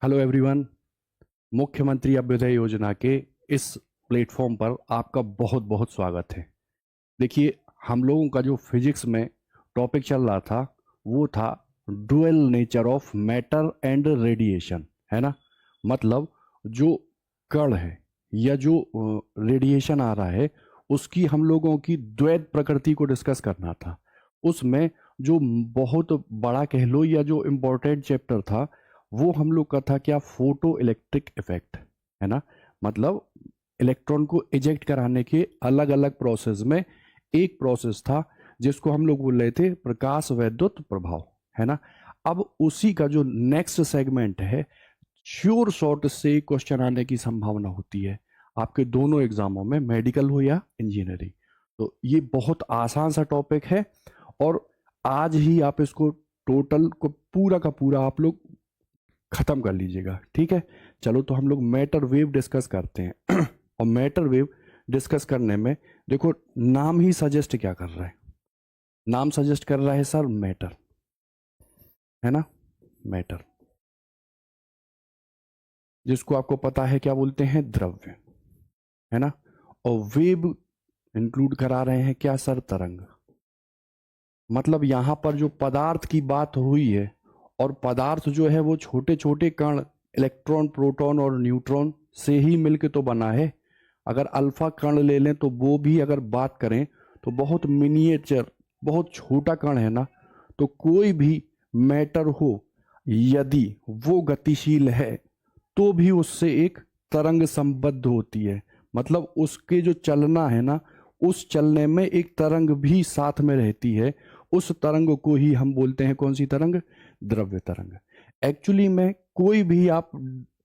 Hello everyone. मुख्यमंत्री अभ्युदय योजना के इस प्लेटफॉर्म पर आपका बहुत बहुत स्वागत है। देखिए, हम लोगों का जो फिजिक्स में टॉपिक चल रहा था वो था dual nature of matter and radiation, है ना। मतलब जो कण है या जो रेडिएशन आ रहा है उसकी हम लोगों की द्वैत प्रकृति को डिस्कस करना था। उसमें जो बहुत बड़ा कह लो या जो इम्पोर्टेंट चैप्टर था वो हम लोग का था क्या, फोटो इलेक्ट्रिक इफेक्ट, है ना। मतलब इलेक्ट्रॉन को इजेक्ट कराने के अलग अलग प्रोसेस में एक प्रोसेस था जिसको हम लोग बोल रहे थे प्रकाश वैद्युत प्रभाव, है ना। अब उसी का जो नेक्स्ट सेगमेंट है, श्योर शॉर्ट से क्वेश्चन आने की संभावना होती है आपके दोनों एग्जामों में, मेडिकल हो या इंजीनियरिंग। तो ये बहुत आसान सा टॉपिक है और आज ही आप इसको टोटल को पूरा का पूरा आप लोग खत्म कर लीजिएगा, ठीक है। चलो तो हम लोग मैटर वेव डिस्कस करते हैं और मैटर वेव डिस्कस करने में देखो, नाम ही सजेस्ट क्या कर रहा है, नाम सजेस्ट कर रहा है सर मैटर, है ना। मैटर जिसको आपको पता है क्या बोलते हैं, द्रव्य, है ना। और वेव इंक्लूड करा रहे हैं क्या सर, तरंग। मतलब यहां पर जो पदार्थ की बात हुई है, और पदार्थ जो है वो छोटे छोटे कण इलेक्ट्रॉन प्रोटॉन और न्यूट्रॉन से ही मिलके तो बना है। अगर अल्फा कण ले लें तो वो भी अगर बात करें तो बहुत मिनिएचर, बहुत छोटा कण है ना। तो कोई भी मैटर हो यदि वो गतिशील है तो भी उससे एक तरंग संबद्ध होती है। मतलब उसके जो चलना है ना, उस चलने में एक तरंग भी साथ में रहती है। उस तरंग को ही हम बोलते हैं कौन सी तरंग, द्रव्य तरंग। एक्चुअली में कोई भी आप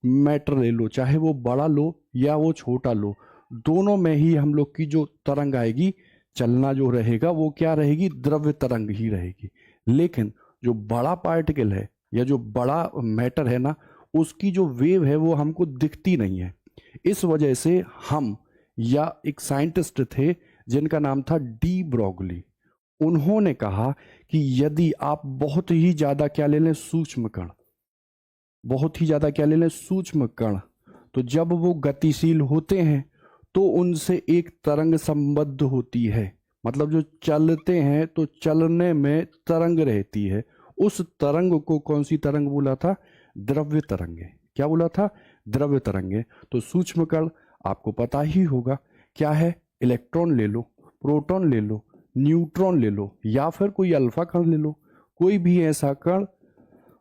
मैटर ले लो, चाहे वो बड़ा लो या वो छोटा लो, दोनों में ही हम लोग की जो तरंग आएगी, चलना जो रहेगा वो क्या रहेगी, द्रव्य तरंग ही रहेगी। लेकिन जो बड़ा पार्टिकल है या जो बड़ा मैटर है ना, उसकी जो वेव है वो हमको दिखती नहीं है। इस वजह से हम, या एक साइंटिस्ट थे जिनका नाम था डी ब्रॉगली, उन्होंने कहा कि यदि आप बहुत ही ज्यादा क्या ले लें, सूक्ष्म कण, बहुत ही ज्यादा क्या ले लें, सूक्ष्म कण, तो जब वो गतिशील होते हैं तो उनसे एक तरंग संबद्ध होती है। मतलब जो चलते हैं तो चलने में तरंग रहती है। उस तरंग को कौन सी तरंग बोला था, द्रव्य तरंगे। क्या बोला था, द्रव्य तरंगे। तो सूक्ष्म कण आपको पता ही होगा क्या है, इलेक्ट्रॉन ले लो, प्रोटॉन ले लो, न्यूट्रॉन ले लो, या फिर कोई अल्फा कण ले लो, कोई भी ऐसा कण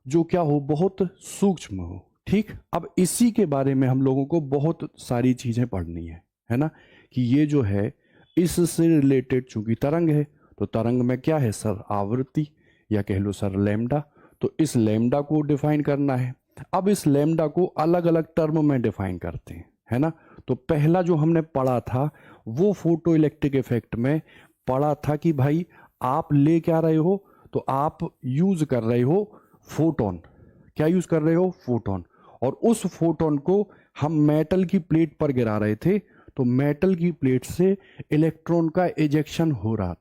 जो क्या हो, बहुत सूक्ष्म हो। ठीक, अब इसी के बारे में हम लोगों को बहुत सारी चीजें पढ़नी है ना। कि ये जो है इससे रिलेटेड चूंकि तरंग है, तो तरंग में क्या है सर, आवृत्ति, या कह लो सर लैम्डा। तो इस लैम्डा को डिफाइन करना है। अब इस लैम्डा को अलग अलग टर्म में डिफाइन करते हैं, है ना। तो पहला जो हमने पढ़ा था वो फोटो इलेक्ट्रिक इफेक्ट में पढ़ा था कि भाई आप ले क्या रहे हो, तो आप यूज कर रहे हो फोटोन। क्या यूज कर रहे हो, फोटोन। और उस फोटोन को हम मेटल की प्लेट पर गिरा रहे थे, तो मेटल की प्लेट से इलेक्ट्रॉन का इजेक्शन हो रहा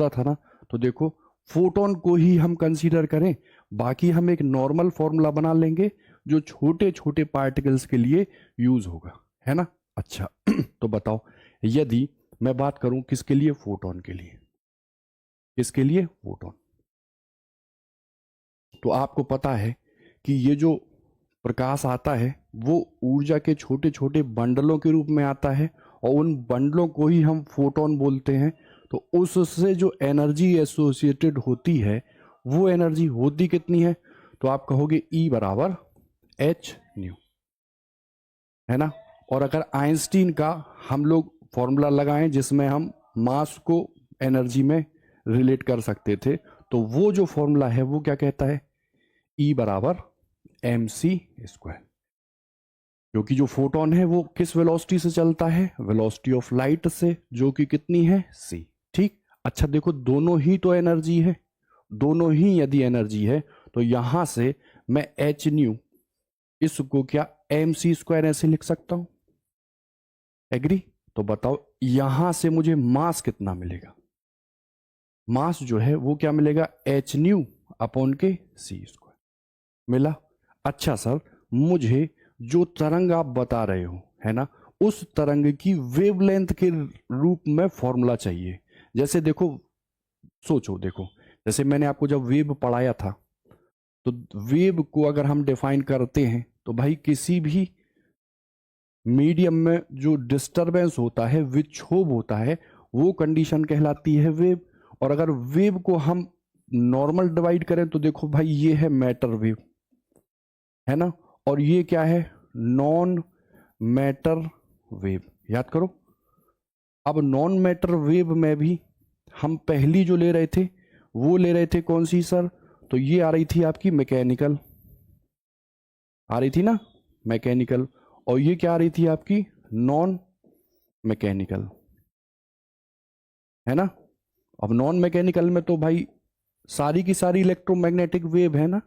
था ना। तो देखो, फोटोन को ही हम कंसीडर करें, बाकी हम एक नॉर्मल फॉर्मूला बना लेंगे जो छोटे छोटे पार्टिकल्स के लिए यूज होगा, है ना। अच्छा तो बताओ, यदि मैं बात करूं किसके लिए, फोटोन के लिए, किसके लिए, फोटोन। तो आपको पता है कि ये जो प्रकाश आता है वो ऊर्जा के छोटे छोटे बंडलों के रूप में आता है, और उन बंडलों को ही हम फोटोन बोलते हैं। तो उससे जो एनर्जी एसोसिएटेड होती है, वो एनर्जी होती कितनी है, तो आप कहोगे E बराबर एच न्यू, है ना। और अगर आइंस्टीन का हम लोग फॉर्मूला लगाएं जिसमें हम मास को एनर्जी में रिलेट कर सकते थे, तो वो जो फॉर्मूला है वो क्या कहता है, E बराबर mc²। क्योंकि जो फोटोन है वो किस वेलोसिटी से चलता है, वेलोसिटी ऑफ लाइट से, जो कि कितनी है, c। ठीक, अच्छा देखो, दोनों ही तो एनर्जी है, दोनों ही यदि एनर्जी है तो यहां से मैं एच न्यू इसको क्या mc² ऐसे लिख सकता हूं, एग्री। तो बताओ यहां से मुझे मास कितना मिलेगा, मास जो है वो क्या मिलेगा, एच न्यू अपॉन के c²। मिला। अच्छा सर, मुझे जो तरंग आप बता रहे हो, है ना, उस तरंग की वेवलेंथ के रूप में फॉर्मूला चाहिए। जैसे देखो, सोचो, देखो, जैसे मैंने आपको जब वेव पढ़ाया था, तो वेव को अगर हम डिफाइन करते हैं तो भाई किसी भी मीडियम में जो डिस्टरबेंस होता है, विक्षोभ होता है, वो कंडीशन कहलाती है वेव। और अगर वेव को हम नॉर्मल डिवाइड करें तो देखो भाई, ये है मैटर वेव, है ना, और ये क्या है, नॉन मैटर वेव। याद करो, अब नॉन मैटर वेव में भी हम पहली जो ले रहे थे वो ले रहे थे कौन सी सर, तो ये आ रही थी आपकी मैकेनिकल, आ रही थी ना, मैकेनिकल। और ये क्या आ रही थी आपकी, नॉन मैकेनिकल, है ना। अब नॉन मैकेनिकल में तो भाई सारी की सारी इलेक्ट्रोमैग्नेटिक वेव है ना,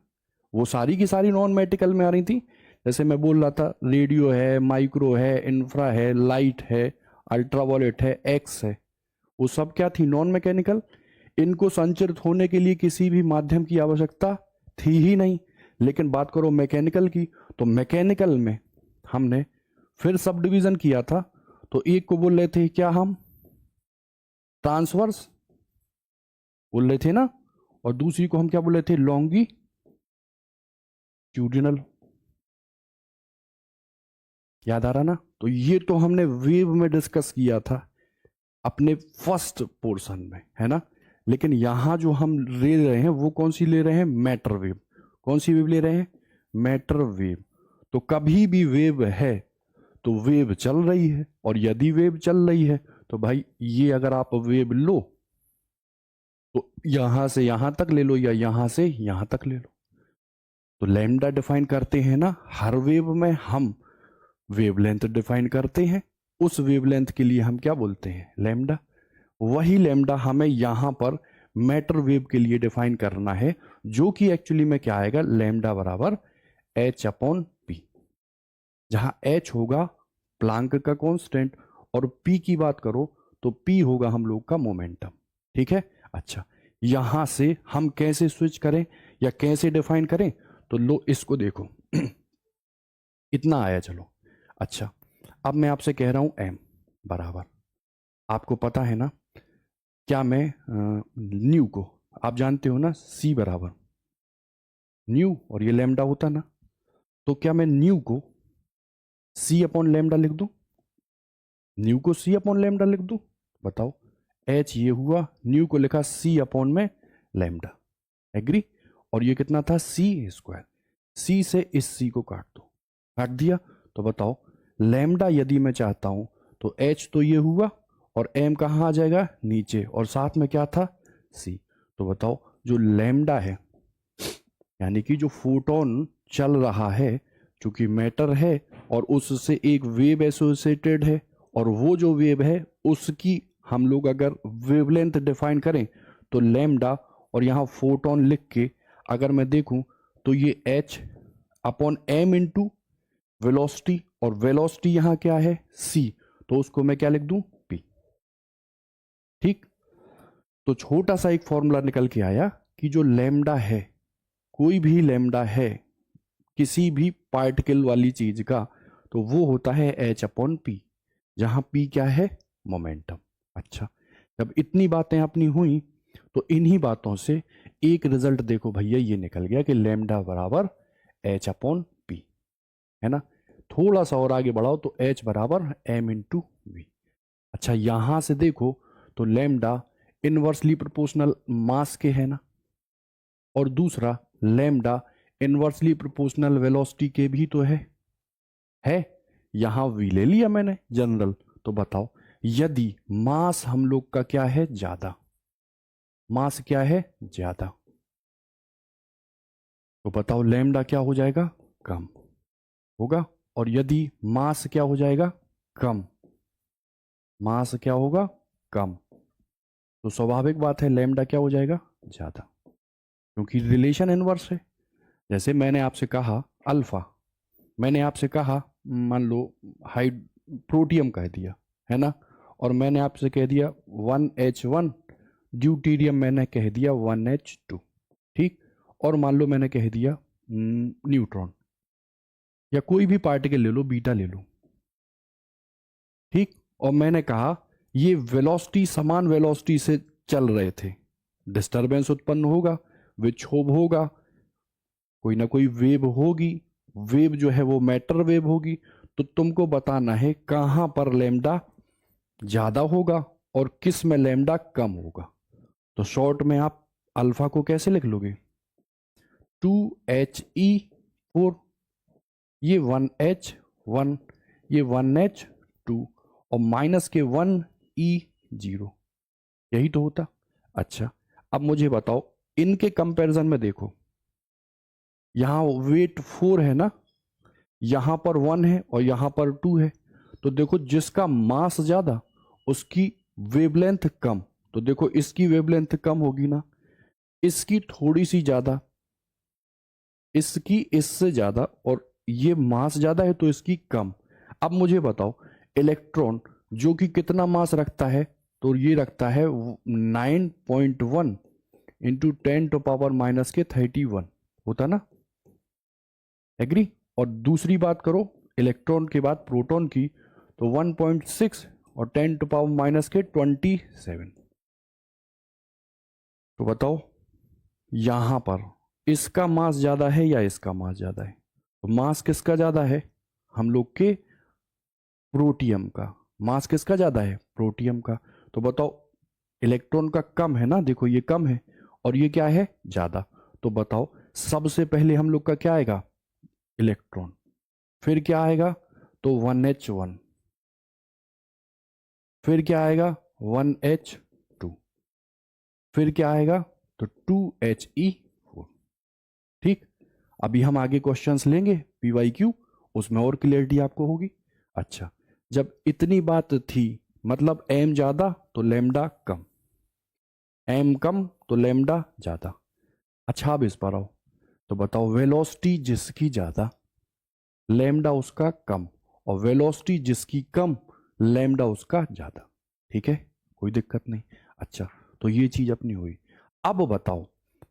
वो सारी की सारी नॉन मैकेनिकल में आ रही थी। जैसे मैं बोल रहा था, रेडियो है, माइक्रो है, इंफ्रा है, लाइट है, अल्ट्रावायलेट है, एक्स है, वो सब क्या थी, नॉन मैकेनिकल। इनको संचरित होने के लिए किसी भी माध्यम की आवश्यकता थी ही नहीं। लेकिन बात करो मैकेनिकल की, तो मैकेनिकल में हमने फिर सब डिवीजन किया था। तो एक को बोल रहे थे क्या हम, ट्रांसवर्स बोल रहे थे ना, और दूसरी को हम क्या बोल रहे थे, लॉन्गिट्यूडिनल। याद आ रहा ना। तो ये तो हमने वेव में डिस्कस किया था अपने फर्स्ट पोर्शन में, है ना। लेकिन यहां जो हम ले रहे हैं वो कौन सी ले रहे हैं, मैटर वेव। कौन सी वेव ले रहे हैं, मैटर वेव। तो कभी भी वेव है तो वेव चल रही है, और यदि वेव चल रही है तो भाई ये अगर आप वेव लो तो यहां से यहां तक ले लो या यहां से यहां तक ले लो। तो लैम्डा डिफाइन करते हैं ना, हर वेव में हम वेवलेंथ डिफाइन करते हैं, उस वेवलेंथ के लिए हम क्या बोलते हैं, लैम्डा। वही लैम्डा हमें यहां पर मैटर वेव के लिए डिफाइन करना है, जो कि एक्चुअली में क्या आएगा, लैम्डा बराबर एच अपॉन पी, जहां एच होगा प्लांक का कांस्टेंट, और पी की बात करो तो पी होगा हम लोग का मोमेंटम। ठीक है। अच्छा, यहां से हम कैसे स्विच करें या कैसे डिफाइन करें, तो लो इसको देखो इतना आया, चलो। अच्छा, अब मैं आपसे कह रहा हूं एम बराबर, आपको पता है ना, क्या मैं न्यू को, आप जानते हो ना, सी बराबर न्यू, और ये लैम्डा होता ना, तो क्या मैं न्यू को सी अपॉन लैम्डा लिख दूं, न्यू को सी अपॉन लैम्डा लिख दूं, बताओ। एच ये हुआ, न्यू को लिखा सी अपॉन में लैम्डा, एग्री। और ये कितना था, सी स्क्वायर, सी से इस सी को काट दो, काट दिया। तो बताओ, लैम्डा यदि मैं चाहता हूं तो एच तो ये हुआ, और एम कहाँ आ जाएगा, नीचे, और साथ में क्या था, सी। तो बताओ, जो लैम्डा है, यानी कि जो फोटोन चल रहा है, चूंकि मैटर है और उससे एक वेव एसोसिएटेड है, और वो जो वेव है उसकी हम लोग अगर वेवलेंथ डिफाइन करें तो लैम्डा, और यहाँ फोटोन लिख के अगर मैं देखूं तो ये H upon M into velocity, और वेलोसिटी यहाँ क्या है, सी, तो उसको मैं क्या लिख दूं, पी। ठीक। तो छोटा सा एक फॉर्मूला निकल के आया कि जो लैम्डा है, कोई भी लैम्डा है किसी भी पार्टिकल वाली चीज का, तो वो होता है एच अपॉन पी, जहां पी क्या है, मोमेंटम। अच्छा, जब इतनी बातें अपनी हुई तो इन्हीं बातों से एक रिजल्ट देखो भैया, ये निकल गया कि लैम्डा बराबर एच अपॉन पी, है ना। थोड़ा सा और आगे बढ़ाओ तो एच बराबर एम इंटू वी। अच्छा, यहां से देखो तो लैम्डा इनवर्सली प्रोपोर्शनल मास के है ना, और दूसरा लैम्डा इनवर्सली प्रोपोर्शनल वेलोसिटी के भी तो है। यहां वी ले लिया मैंने जनरल। तो बताओ, यदि मास हम लोग का क्या है, ज्यादा, मास क्या है, ज्यादा, तो बताओ लैम्डा क्या हो जाएगा, कम होगा। और यदि मास क्या हो जाएगा, कम, मास क्या होगा, कम, तो स्वाभाविक बात है लैम्डा क्या हो जाएगा, ज्यादा, क्योंकि रिलेशन इनवर्स है। जैसे मैंने आपसे कहा अल्फा, मैंने आपसे कहा, मान लो हाइड प्रोटियम कह दिया, है ना, और मैंने आपसे कह दिया 1H1, ड्यूटीरियम मैंने कह दिया 1H2। ठीक। और मान लो मैंने कह दिया न्यूट्रॉन, या कोई भी पार्टिकल ले लो, बीटा ले लो, ठीक। और मैंने कहा ये वेलोसिटी समान वेलोसिटी से चल रहे थे, डिस्टरबेंस उत्पन्न होगा, विक्षोभ होगा, कोई ना कोई वेव होगी, वेव जो है वो मैटर वेव होगी। तो तुमको बताना है कहां पर लैम्डा ज्यादा होगा और किस में लैम्डा कम होगा। तो शॉर्ट में आप अल्फा को कैसे लिख लोगे, 2He4, ये 1H1, ये 1H2 और माइनस के 1E0, यही तो होता। अच्छा, अब मुझे बताओ इनके कंपैरिजन में देखो, यहां वेट 4 है ना, यहां पर 1 है और यहां पर 2 है। तो देखो जिसका मास ज्यादा उसकी वेवलेंथ कम। तो देखो इसकी वेवलेंथ कम होगी ना, इसकी थोड़ी सी ज्यादा, इसकी इससे ज्यादा, और ये मास ज्यादा है तो इसकी कम। अब मुझे बताओ इलेक्ट्रॉन जो कि कितना मास रखता है, तो ये रखता है 9.1 इंटू 10⁻⁻31 होता ना, एग्री। और दूसरी बात करो इलेक्ट्रॉन के बाद प्रोटॉन की, तो 1.6 और 10⁻⁻27। तो बताओ यहां पर इसका मास ज्यादा है या इसका मास ज्यादा है, तो मास किसका ज्यादा है, हम लोग के प्रोटियम का। मास किसका ज्यादा है, प्रोटियम का। तो बताओ इलेक्ट्रॉन का कम है ना, देखो ये कम है और ये क्या है, ज्यादा। तो बताओ सबसे पहले हम लोग का क्या आएगा, इलेक्ट्रॉन, फिर क्या आएगा, तो 1H1, फिर क्या आएगा 1H2, फिर क्या आएगा, तो 2He4, ठीक। अभी हम आगे क्वेश्चंस लेंगे PYQ, उसमें और क्लियरिटी आपको होगी। अच्छा, जब इतनी बात थी, मतलब m ज्यादा तो लैम्डा कम, m कम तो लैम्डा ज्यादा। अच्छा अब इस पर आओ, तो बताओ वेलोसिटी जिसकी ज्यादा लैम्डा उसका कम, और वेलोसिटी जिसकी कम लैम्डा उसका ज्यादा, ठीक है, कोई दिक्कत नहीं। अच्छा, तो ये चीज अपनी हुई। अब बताओ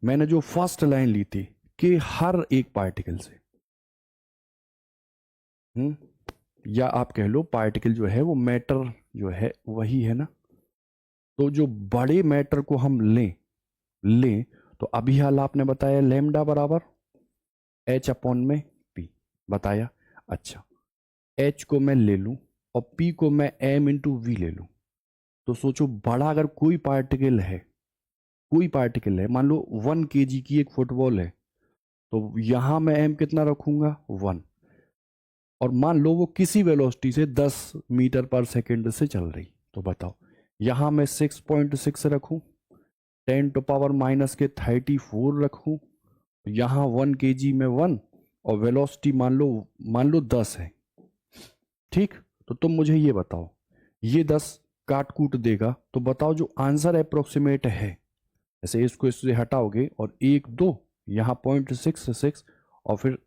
मैंने जो फर्स्ट लाइन ली थी कि हर एक पार्टिकल से, या आप कह लो पार्टिकल जो है वो मैटर जो है वही है ना, तो जो बड़े मैटर को हम लें तो अभी हाल आपने बताया लैम्डा बराबर H/P बताया। अच्छा, H को मैं ले लूं और P को मैं m/v ले लूं, तो सोचो बड़ा अगर कोई पार्टिकल है, मान लो 1 kg की एक फुटबॉल है, तो यहां मैं m कितना रखूंगा 1, और मान लो वो किसी वेलोसिटी से 10 मीटर पर सेकंड से चल रही, तो बताओ यहां मैं 6.6 रखूं, 10⁻⁻34 रखूं, यहां 1 kg में 1 और वेलोसिटी मान लो 10 है, ठीक। तो तुम मुझे ये बताओ, ये 10 काट कूट देगा, तो बताओ जो आंसर अप्रोक्सीमेट है, ऐसे इसको इससे हटाओगे और 1 2 यहाँ 0.66 और फिर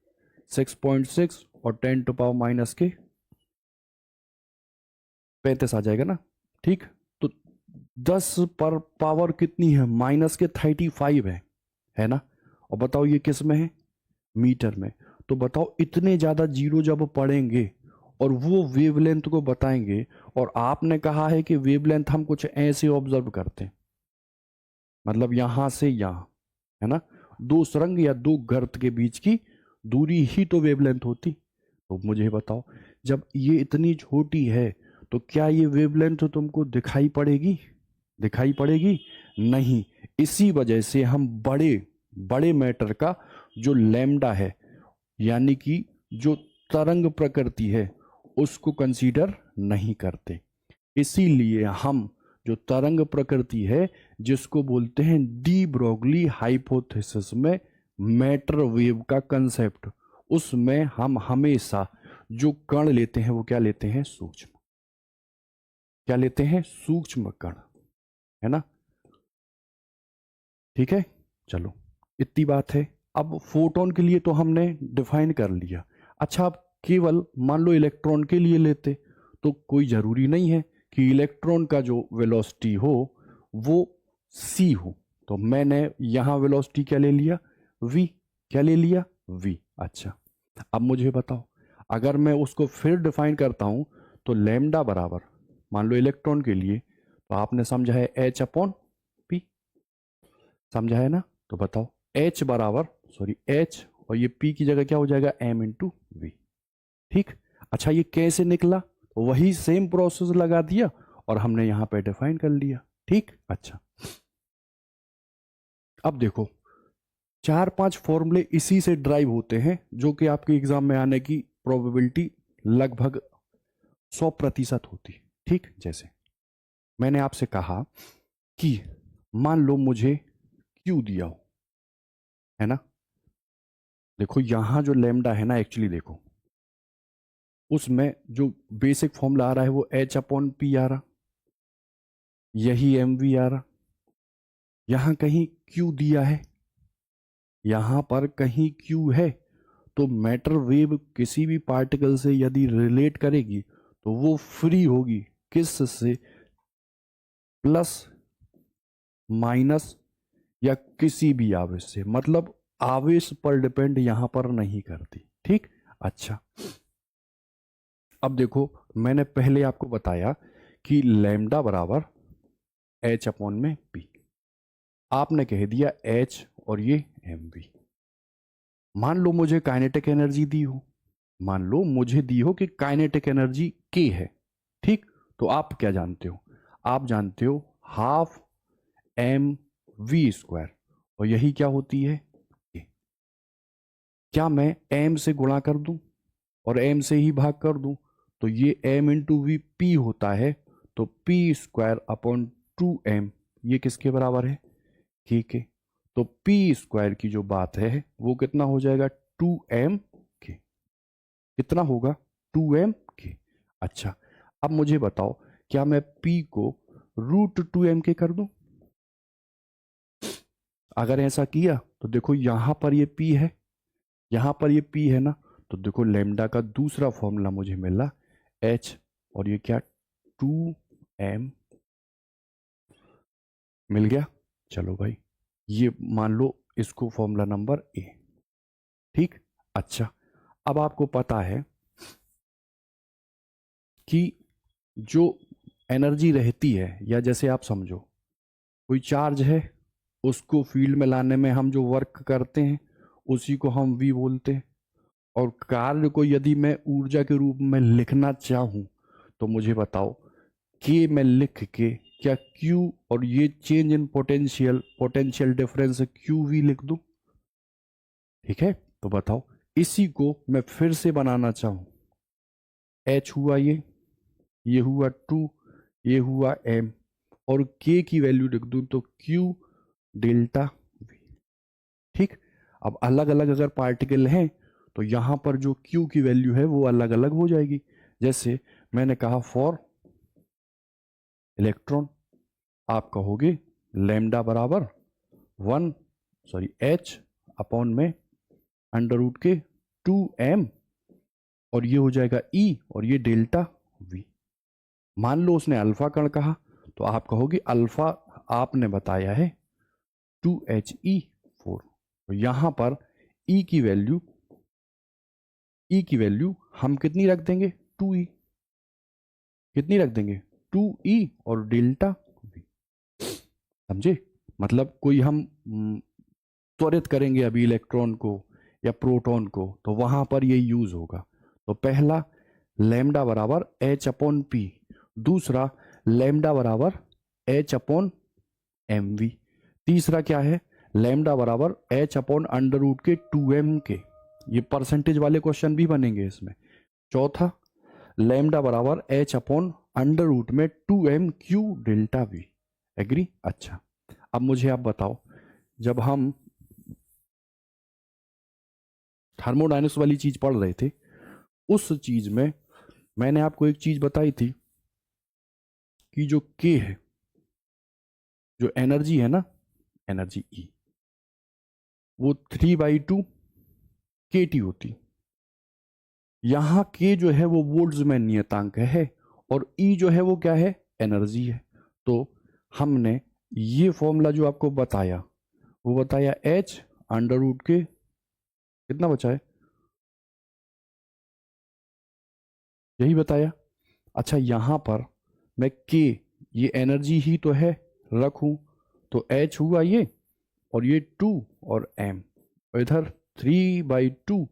6.6 और 10⁻⁻35 आ जाएगा ना, ठीक। तो 10 पर पावर कितनी है, -35 है ना। और बताओ ये किस में है, मीटर में। तो बताओ इतने ज्यादा जीरो जब पढ़ेंगे और वो वेवलेंथ को बताएंगे, और आपने कहा है कि वेवलेंथ हम कुछ ऐसे ऑब्जर्व करते हैं, मतलब यहां से यहां, है ना, 2 सुरंग या 2 गर्त के बीच की दूरी ही तो वेवलेंथ होती। तो मुझे बताओ जब ये इतनी छोटी है तो क्या ये वेवलेंथ तुमको दिखाई पड़ेगी, नहीं। इसी वजह से हम बड़े बड़े मैटर का जो लैम्डा है, यानी कि जो तरंग प्रकृति है, उसको कंसीडर नहीं करते। इसीलिए हम जो तरंग प्रकृति है, जिसको बोलते हैं डी ब्रोगली हाइपोथेसिस में मैटर वेव का कंसेप्ट, उसमें हम हमेशा जो कण लेते हैं वो क्या लेते हैं, सूक्ष्म, क्या लेते हैं, सूक्ष्म कण, है ना, ठीक है। चलो इतनी बात है। अब फोटोन के लिए तो हमने डिफाइन कर लिया। अच्छा, अब केवल मान लो इलेक्ट्रॉन के लिए लेते, तो कोई जरूरी नहीं है कि इलेक्ट्रॉन का जो वेलोसिटी हो वो c हो। तो मैंने यहां वेलोसिटी क्या ले लिया, v, क्या ले लिया v। अच्छा, अब मुझे बताओ अगर मैं उसको फिर डिफाइन करता हूं तो लैम्डा बराबर, मान लो इलेक्ट्रॉन के लिए, तो आपने समझा है H अपॉन P, समझा है ना? तो बताओ H बराबर, सॉरी H और ये P की जगह क्या हो जाएगा, M इंटू वी। ठीक। अच्छा ये कैसे निकला? वही सेम प्रोसेस लगा दिया और हमने यहां पे डिफाइन कर लिया। ठीक। अच्छा अब देखो, 4-5 फॉर्मूले इसी से ड्राइव होते हैं, जो कि आपके एग्जाम में आने की प्रोबेबिलिटी लगभग 100% होती है। ठीक। जैसे मैंने आपसे कहा कि मान लो मुझे क्यू दिया हो, है ना? देखो यहां जो लेमडा है ना, एक्चुअली देखो उसमें जो बेसिक फॉर्मूला आ रहा है वो H अपॉन पी आ रहा, यही एम वी आ रहा। यहां कहीं क्यू दिया है, यहां पर कहीं क्यू है, तो मैटर वेव किसी भी पार्टिकल से यदि रिलेट करेगी तो वो फ्री होगी किस से, प्लस माइनस या किसी भी आवेश से, मतलब आवेश पर डिपेंड यहां पर नहीं करती। ठीक। अच्छा अब देखो, मैंने पहले आपको बताया कि लैम्डा बराबर H अपॉन में P, आपने कह दिया H और ये mv। मान लो मुझे काइनेटिक एनर्जी दी हो, मान लो मुझे दी हो कि काइनेटिक एनर्जी k है। ठीक। तो आप क्या जानते हो? आप जानते हो हाफ एम वी स्क्वायर, और यही क्या होती है k। क्या मैं m से गुणा कर दूं और m से ही भाग कर दूं, तो ये m इंटू वी पी होता है, तो पी स्क्वायर अपॉन 2m, ये किसके बराबर है, k के। तो पी स्क्वायर की जो बात है वो कितना हो जाएगा, 2m k। कितना होगा, 2m k। अच्छा अब मुझे बताओ, क्या मैं p को √2m k कर दूं? अगर ऐसा किया तो देखो यहां पर ये p है, यहां पर ये p है ना, तो देखो लेमडा का दूसरा फॉर्मूला मुझे मिला h, और ये क्या, 2m मिल गया। चलो भाई, ये मान लो इसको फॉर्मूला नंबर ए। ठीक। अच्छा अब आपको पता है कि जो एनर्जी रहती है, या जैसे आप समझो कोई चार्ज है, उसको फील्ड में लाने में हम जो वर्क करते हैं उसी को हम वी बोलते हैं। और कार्य को यदि मैं ऊर्जा के रूप में लिखना चाहूं तो मुझे बताओ के में लिख के क्या क्यू और ये change in potential, potential difference Q V लिख दूं? ठीक है। तो बताओ इसी को मैं फिर से बनाना चाहूं, एच हुआ ये हुआ 2, ये हुआ m, और k की वैल्यू लिख दूं तो q डेल्टा v। ठीक। अब अलग अलग अगर पार्टिकल हैं तो यहां पर जो q की वैल्यू है वो अलग अलग हो जाएगी। जैसे मैंने कहा फॉर इलेक्ट्रॉन, आप कहोगे लैम्डा बराबर 1, सॉरी h अपॉन में √2m, और ये हो जाएगा E और ये डेल्टा V। मान लो उसने अल्फा कण कहा तो आप कहोगे अल्फा आपने बताया है 2He4। तो यहां पर E की वैल्यू हम कितनी रख देंगे, 2E। कितनी रख देंगे, 2E और डेल्टा V। समझे? मतलब कोई हम त्वरित करेंगे अभी इलेक्ट्रॉन को या प्रोटॉन को, तो वहां पर ये यूज होगा। तो पहला लैम्डा बराबर H अपॉन पी, दूसरा लैम्डा बराबर H अपॉन एम वी, तीसरा क्या है, लैम्डा बराबर H अपॉन √2m के। ये परसेंटेज वाले क्वेश्चन भी बनेंगे इसमें। चौथा लैम्डा बराबर H upon √2m Q delta V. Agree? अच्छा अब मुझे आप बताओ, जब हम थर्मोडायनेमिक्स वाली चीज पढ़ रहे थे, उस चीज में मैंने आपको एक चीज बताई थी कि जो के है, जो एनर्जी है ना, एनर्जी ई, वो 3/2 के टी होती। यहां के जो है वो वोल्ट्स में नियतांक है, और ई जो है वो क्या है, एनर्जी है। तो हमने ये फॉर्मूला जो आपको बताया वो बताया एच अंडर रूट के, कितना बचा है, यही बताया। अच्छा यहां पर मैं के, ये एनर्जी ही तो है, रखूं तो एच हुआ ये, और ये 2 और एम, और इधर 3/2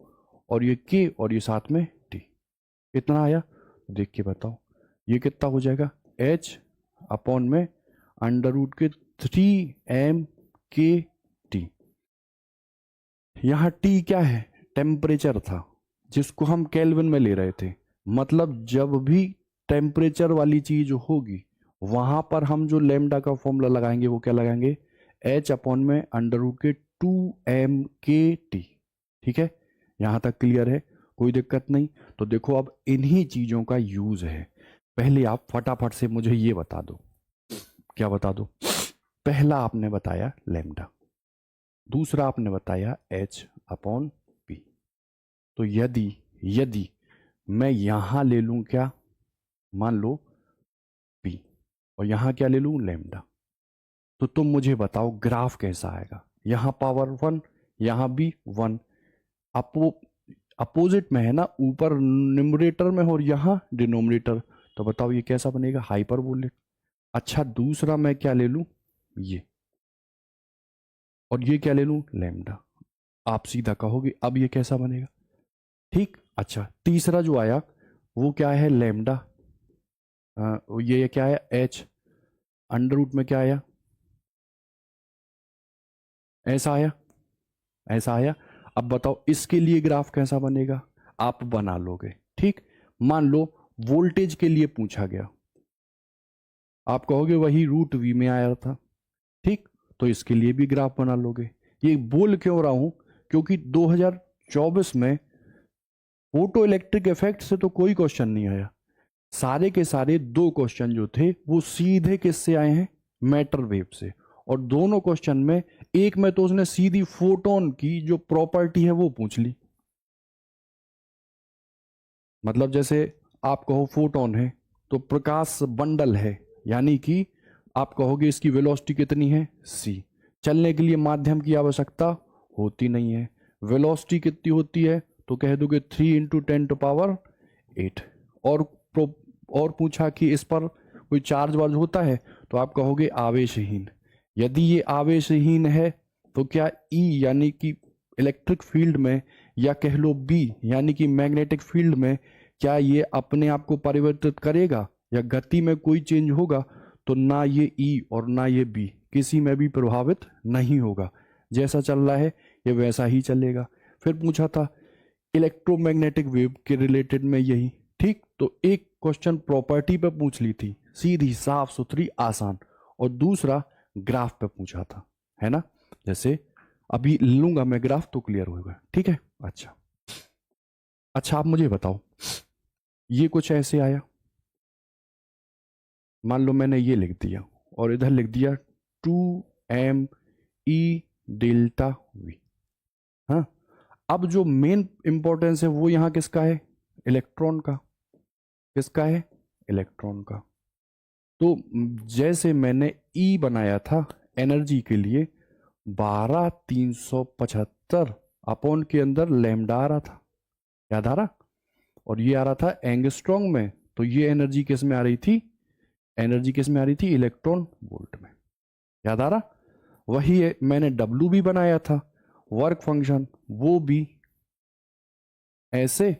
और ये के और ये साथ में टी। कितना आया देख के बताओ, ये कितना हो जाएगा, एच अपॉन में अंडर रूट के 3m के टी। यहाँ टी क्या है, टेम्परेचर था जिसको हम केल्विन में ले रहे थे। मतलब जब भी टेम्परेचर वाली चीज होगी वहां पर हम जो लेमडा का फॉर्मूला लगाएंगे वो क्या लगाएंगे, एच अपॉन में अंडर रूट के 2m के टी। ठीक है, यहां तक क्लियर है, कोई दिक्कत नहीं। तो देखो अब इन्हीं चीजों का यूज है। पहले आप फटाफट से मुझे ये बता दो, क्या बता दो, पहला आपने बताया लेमडा, दूसरा आपने बताया एच अपॉन पी। तो यदि यदि मैं यहां ले लूं क्या, मान लो पी, और यहां क्या ले लूं लेमडा, तो तुम मुझे बताओ ग्राफ कैसा आएगा। यहां पावर 1, यहां भी 1, अपो अपोजिट में है ना, ऊपर न्यूमरेटर में और यहां डिनोमिनेटर, तो बताओ ये कैसा बनेगा, हाइपरबोलिक। अच्छा दूसरा मैं क्या ले लूं, ये, और ये क्या ले लूं, लेमडा। आप सीधा कहोगे अब ये कैसा बनेगा, ठीक। अच्छा तीसरा जो आया वो क्या है, लेमडा, ये क्या है, एच, अंडर रूट में क्या आया, ऐसा आया, ऐसा आया। अब बताओ इसके लिए ग्राफ कैसा बनेगा, आप बना लोगे, ठीक। मान लो वोल्टेज के लिए पूछा गया, आप कहोगे वही रूट वी में आया था, ठीक, तो इसके लिए भी ग्राफ बना लोगे। ये बोल क्यों रहा हूं, क्योंकि 2024 में फोटो इलेक्ट्रिक इफेक्ट से तो कोई क्वेश्चन नहीं आया। सारे के सारे 2 क्वेश्चन जो थे वो सीधे किससे आए हैं, मैटर वेव से। और दोनों क्वेश्चन में, एक में तो उसने सीधी फोटोन की जो प्रॉपर्टी है वो पूछ ली। मतलब जैसे आप कहो फोटोन है तो प्रकाश बंडल है, यानी कि आप कहोगे इसकी वेलोसिटी कितनी है, सी। चलने के लिए माध्यम की आवश्यकता होती नहीं है, वेलोसिटी कितनी होती है, तो कह दोगे 3 × 10⁸ और और पूछा कि इस पर कोई चार्ज वार्ज होता है, तो आप कहोगे आवेशहीन। यदि ये आवेशहीन है तो क्या ई यानी कि इलेक्ट्रिक फील्ड में, या कह लो बी यानी कि मैग्नेटिक फील्ड में, क्या ये अपने आप को परिवर्तित करेगा या गति में कोई चेंज होगा, तो ना ये ई और ना ये बी किसी में भी प्रभावित नहीं होगा। जैसा चल रहा है ये वैसा ही चलेगा। फिर पूछा था इलेक्ट्रोमैग्नेटिक वेव के रिलेटेड में यही, ठीक। तो एक क्वेश्चन प्रॉपर्टी पे पूछ ली थी, सीधी साफ सुथरी आसान, और दूसरा ग्राफ पे पूछा था, है ना। जैसे अभी लूंगा मैं ग्राफ तो क्लियर होगा, ठीक है। अच्छा अच्छा आप मुझे बताओ, ये कुछ ऐसे आया, मान लो मैंने ये लिख दिया और इधर लिख दिया 2m e∆v। हाँ, अब जो मेन इंपॉर्टेंस है वो यहां किसका है, इलेक्ट्रॉन का। किसका है, इलेक्ट्रॉन का। तो जैसे मैंने ई बनाया था एनर्जी के लिए 12375 अपॉन के अंदर लैम्डा आ रहा था, याद आ रहा, और ये आ रहा था एंगस्ट्रॉन्ग में, तो ये एनर्जी किस में आ रही थी, एनर्जी किस में आ रही थी, इलेक्ट्रॉन वोल्ट में, याद आ रहा। वही है मैंने डब्लू भी बनाया था, वर्क फंक्शन, वो भी ऐसे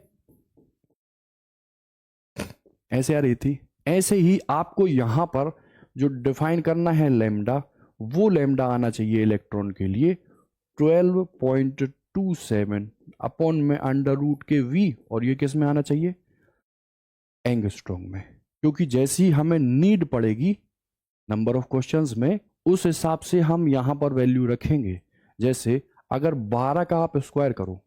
ऐसे आ रही थी। ऐसे ही आपको यहां पर जो डिफाइन करना है लेमडा, वो लेमडा आना चाहिए इलेक्ट्रॉन के लिए 12.27 अपॉन में अंडर रूट के वी, और ये किस में आना चाहिए, एंगस्ट्रॉन्ग में। क्योंकि जैसी हमें नीड पड़ेगी नंबर ऑफ क्वेश्चंस में, उस हिसाब से हम यहां पर वैल्यू रखेंगे। जैसे अगर 12 का आप स्क्वायर करो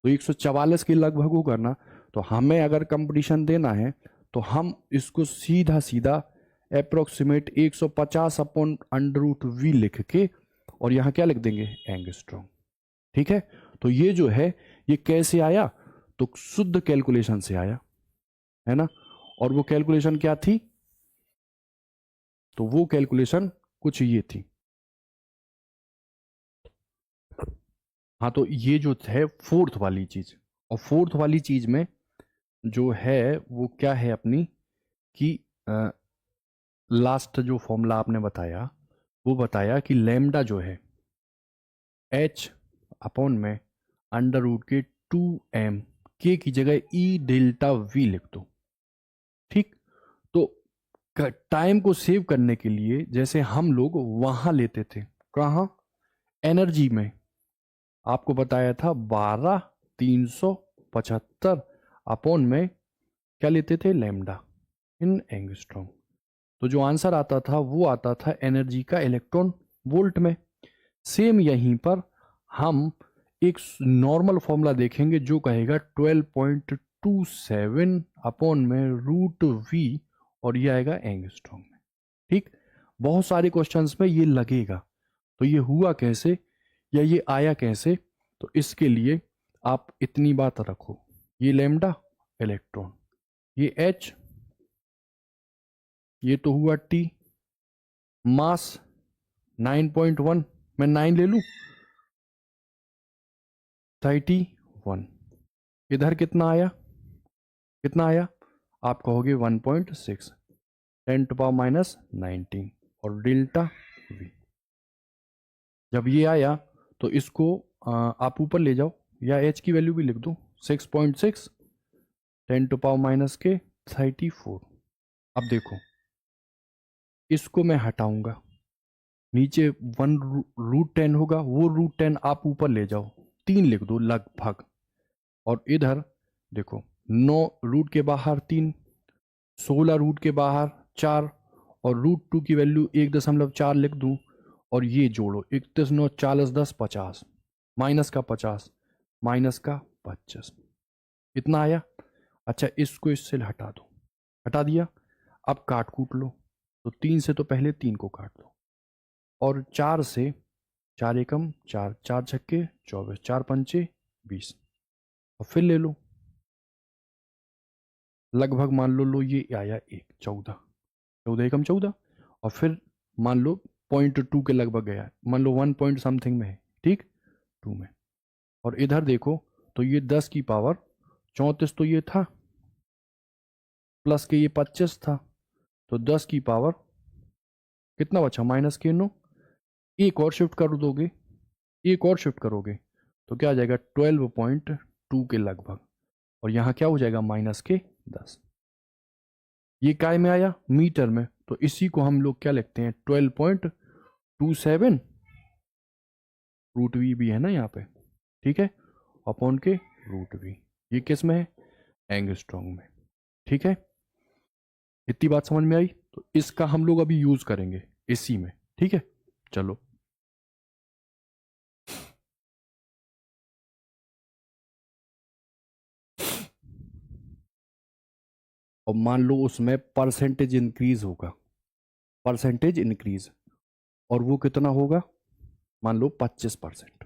तो 144 के लगभग होगा ना, तो हमें अगर कंपटीशन देना है तो हम इसको सीधा सीधा approximate 150 upon under root V लिख के, और यहां क्या लिख देंगे, एंगस्ट्रॉन्ग, ठीक है। तो ये जो है ये कैसे आया, तो शुद्ध कैलकुलेशन से आया, है ना। और वो कैलकुलेशन क्या थी, तो वो कैलकुलेशन कुछ ये थी। हाँ, तो ये जो है फोर्थ वाली चीज, और फोर्थ वाली चीज में जो है वो क्या है अपनी कि लास्ट जो फॉर्मूला आपने बताया वो बताया कि लैम्डा जो है एच अपॉन में अंडर रूट के 2m के की जगह ई डेल्टा वी लिख दो। ठीक, तो टाइम को सेव करने के लिए जैसे हम लोग वहां लेते थे, कहाँ, एनर्जी में आपको बताया था 12,375 अपॉन में क्या लेते थे, लैम्डा इन एंगस्ट्रॉम। तो जो आंसर आता था वो आता था एनर्जी का इलेक्ट्रॉन वोल्ट में। सेम यहीं पर हम एक नॉर्मल फॉर्मूला देखेंगे जो कहेगा 12.27 अपॉन में रूट वी, और ये आएगा एंगस्ट्रॉम में। ठीक, बहुत सारे क्वेश्चंस में ये लगेगा। तो ये हुआ कैसे या ये आया कैसे, तो इसके लिए आप इतनी बात रखो, ये लैम्डा इलेक्ट्रॉन, ये एच, ये तो हुआ टी, मास 9.1, मैं 9 ले लूं, 31, इधर कितना आया, कितना आया, आप कहोगे 1.6, 10⁻⁻19, और डेल्टा वी। जब ये आया तो इसको आप ऊपर ले जाओ या एच की वैल्यू भी लिख दो, 6.6 10⁻के 34। अब देखो इसको मैं हटाऊंगा, नीचे 1√10 होगा, वो √10 आप ऊपर ले जाओ, 3 लिख दो लगभग, और इधर देखो 9 रूट के बाहर 3, 16 रूट के बाहर 4, और √2 की वैल्यू 1.4 लिख दूं, और ये जोड़ो 31 9 40 10 50, माइनस का 50, माइनस का 25, इतना आया। अच्छा, इसको इससे हटा दो, हटा दिया, अब काट कूट लो, तो 3 से तो पहले 3 को काट दो, और 4 से 4 एकम 4, 4 छक्के 24, 4 पंचे 20, और फिर ले लो, लगभग मान लो ये आया 14, 14 एकम 14, और फिर मान लो 0.2 के लगभग गया, मान लो 1 पॉइंट समथिंग में है, ठीक, 2 में, और इधर देखो तो ये 10 की पावर 34 तो ये था, प्लस के ये 25 था, तो 10 की पावर कितना बचा, -9, एक और शिफ्ट कर दोगे, एक और शिफ्ट करोगे तो क्या आ जाएगा 12.2 के लगभग, और यहाँ क्या हो जाएगा -10। ये काय में आया, मीटर में, तो इसी को हम लोग क्या लिखते हैं 12.27, रूट वी भी है ना यहाँ पे, ठीक है, अपॉन के रूट वी, ये किस में है, एंगस्ट्रॉम में। ठीक है, इतनी बात समझ में आई, तो इसका हम लोग अभी यूज करेंगे इसी में। ठीक है, चलो और मान लो उसमें परसेंटेज इंक्रीज होगा, परसेंटेज इंक्रीज, और वो कितना होगा, मान लो 25%।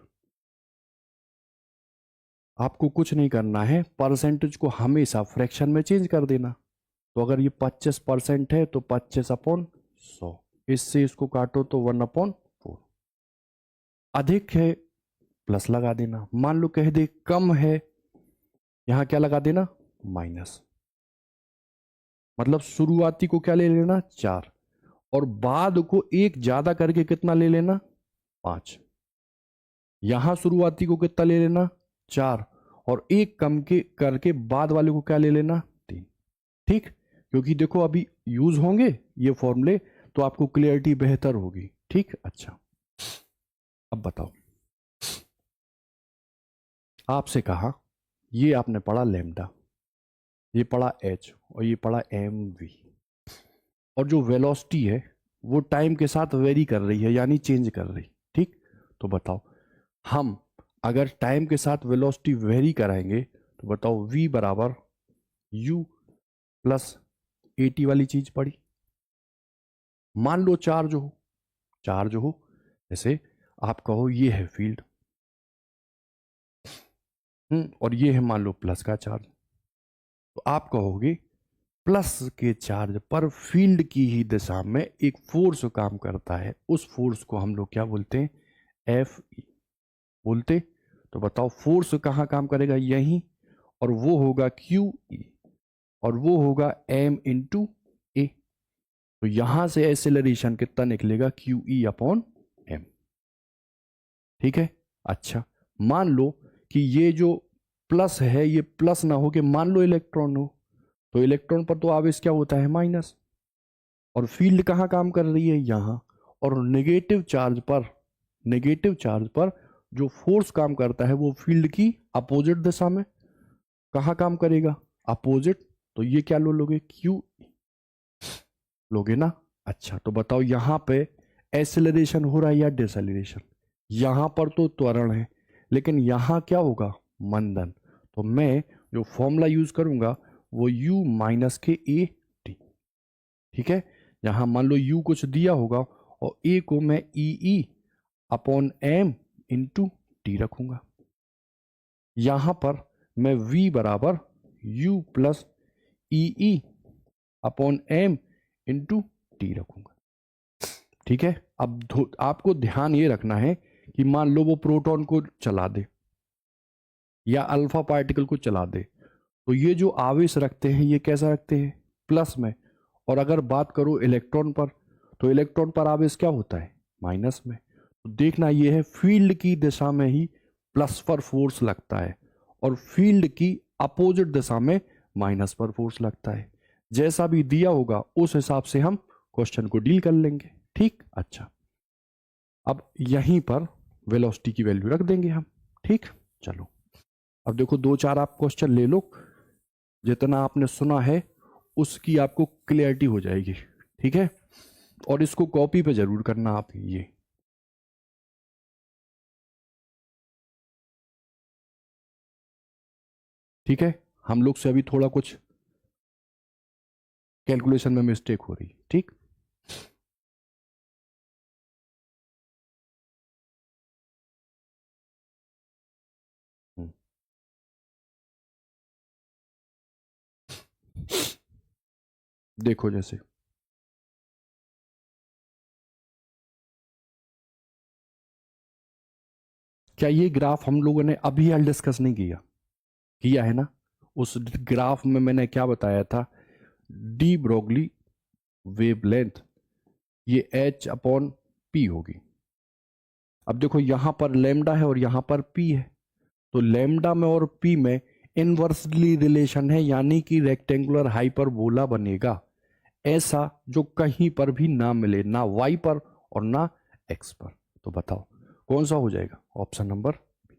आपको कुछ नहीं करना है, परसेंटेज को हमेशा फ्रैक्शन में चेंज कर देना। तो अगर ये 25% है तो 25/100, इससे इसको काटो तो 1/4, अधिक है प्लस लगा देना, मान लो कह दे कम है, यहां क्या लगा देना, माइनस, मतलब शुरुआती को क्या ले लेना 4, और बाद को एक ज्यादा करके कितना ले लेना 5, यहां शुरुआती को कितना ले लेना 4, और एक कम के करके बाद वाले को क्या ले लेना 3। ठीक, क्योंकि देखो अभी यूज होंगे ये फॉर्मूले तो आपको क्लियरिटी बेहतर होगी। ठीक, अच्छा अब बताओ, आपसे कहा ये आपने पढ़ा लैम्डा, ये पढ़ा एच, और ये पढ़ा एम वी, और जो वेलोसिटी है वो टाइम के साथ वेरी कर रही है, यानी चेंज कर रही। ठीक, तो बताओ हम अगर टाइम के साथ वेलोसिटी वेरी कराएंगे तो बताओ v बराबर u प्लस AT वाली चीज पड़ी, मान लो चार्ज हो, चार्ज हो, जैसे आप कहो ये है फील्ड, और ये है मान लो प्लस का चार्ज, तो आप कहोगे प्लस के चार्ज पर फील्ड की ही दिशा में एक फोर्स काम करता है, उस फोर्स को हम लोग क्या बोलते हैं, एफ बोलते। तो बताओ फोर्स कहाँ काम करेगा, यहीं, और वो होगा क्यू ई। और वो होगा m इंटू ए। तो यहां से एक्सेलरेशन कितना निकलेगा, क्यू ई अपॉन एम। ठीक है। अच्छा, मान लो कि ये जो प्लस है ये प्लस ना हो के मान लो इलेक्ट्रॉन हो, तो इलेक्ट्रॉन पर तो आवेश क्या होता है, माइनस। और फील्ड कहाँ काम कर रही है, यहां। और नेगेटिव चार्ज पर जो फोर्स काम करता है वो फील्ड की अपोजिट दिशा में कहाँ काम करेगा, अपोजिट। तो ये क्या लोगे, क्यू लोगे ना। अच्छा, तो बताओ यहां पे एक्सेलरेशन हो रहा है या डिसएलरेशन, यहां पर तो त्वरण है लेकिन यहां क्या होगा, मंदन। तो मैं जो फॉर्मूला यूज करूंगा वो u माइनस के ए टी। ठीक है। यहां मान लो u कुछ दिया होगा और a को मैं E upon M into T रखूंगा। यहां पर मैं v बराबर u plus E upon M into T रखूंगा। ठीक है। अब आपको ध्यान ये रखना है कि मान लो वो प्रोटॉन को चला दे या अल्फा पार्टिकल को चला दे, तो ये जो आवेश रखते हैं ये कैसा रखते हैं, प्लस में। और अगर बात करो इलेक्ट्रॉन पर, तो इलेक्ट्रॉन पर आवेश क्या होता है, माइनस में। तो देखना ये है फील्ड की दिशा में ही प्लस पर फोर्स लगता है और फील्ड की अपोजिट दिशा में माइनस पर फोर्स लगता है। जैसा भी दिया होगा उस हिसाब से हम क्वेश्चन को डील कर लेंगे। ठीक। अच्छा, अब यहीं पर वेलोसिटी की वैल्यू रख देंगे हम। ठीक। चलो, अब देखो दो चार आप क्वेश्चन ले लो, जितना आपने सुना है उसकी आपको क्लियरिटी हो जाएगी। ठीक है। और इसको कॉपी पे जरूर करना आप ये। ठीक है। हम लोग से अभी थोड़ा कुछ कैलकुलेशन में मिस्टेक हो रही। ठीक। हम्म। देखो जैसे क्या ये ग्राफ हम लोगों ने अभी हाल डिस्कस नहीं किया, किया है ना। उस ग्राफ में मैंने क्या बताया था, डी ब्रोगली वेवलेंथ ये h अपॉन पी होगी। अब देखो यहां पर लेमडा है और यहां पर पी है, तो लेमडा में और पी में इनवर्सली रिलेशन है, यानी कि रेक्टेंगुलर हाइपरबोला बनेगा ऐसा जो कहीं पर भी ना मिले, ना वाई पर और ना एक्स पर। तो बताओ कौन सा हो जाएगा, ऑप्शन नंबर बी।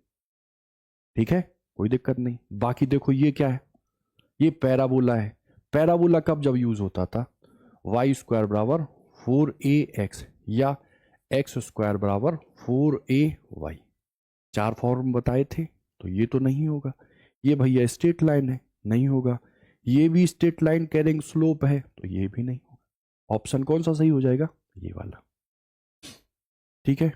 ठीक है, कोई दिक्कत नहीं। बाकी देखो ये क्या है, ये पैराबोला है। पैराबोला कब जब यूज होता था, वाई स्क्वायर बराबर 4ax या एक्स स्क्वायर बराबर 4ay, चार फॉर्म बताए थे। तो ये तो नहीं होगा। ये भैया स्ट्रेट लाइन है, नहीं होगा। ये भी स्ट्रेट लाइन कैरिंग स्लोप है, तो ये भी नहीं होगा। ऑप्शन कौन सा सही हो जाएगा, ये वाला। ठीक है।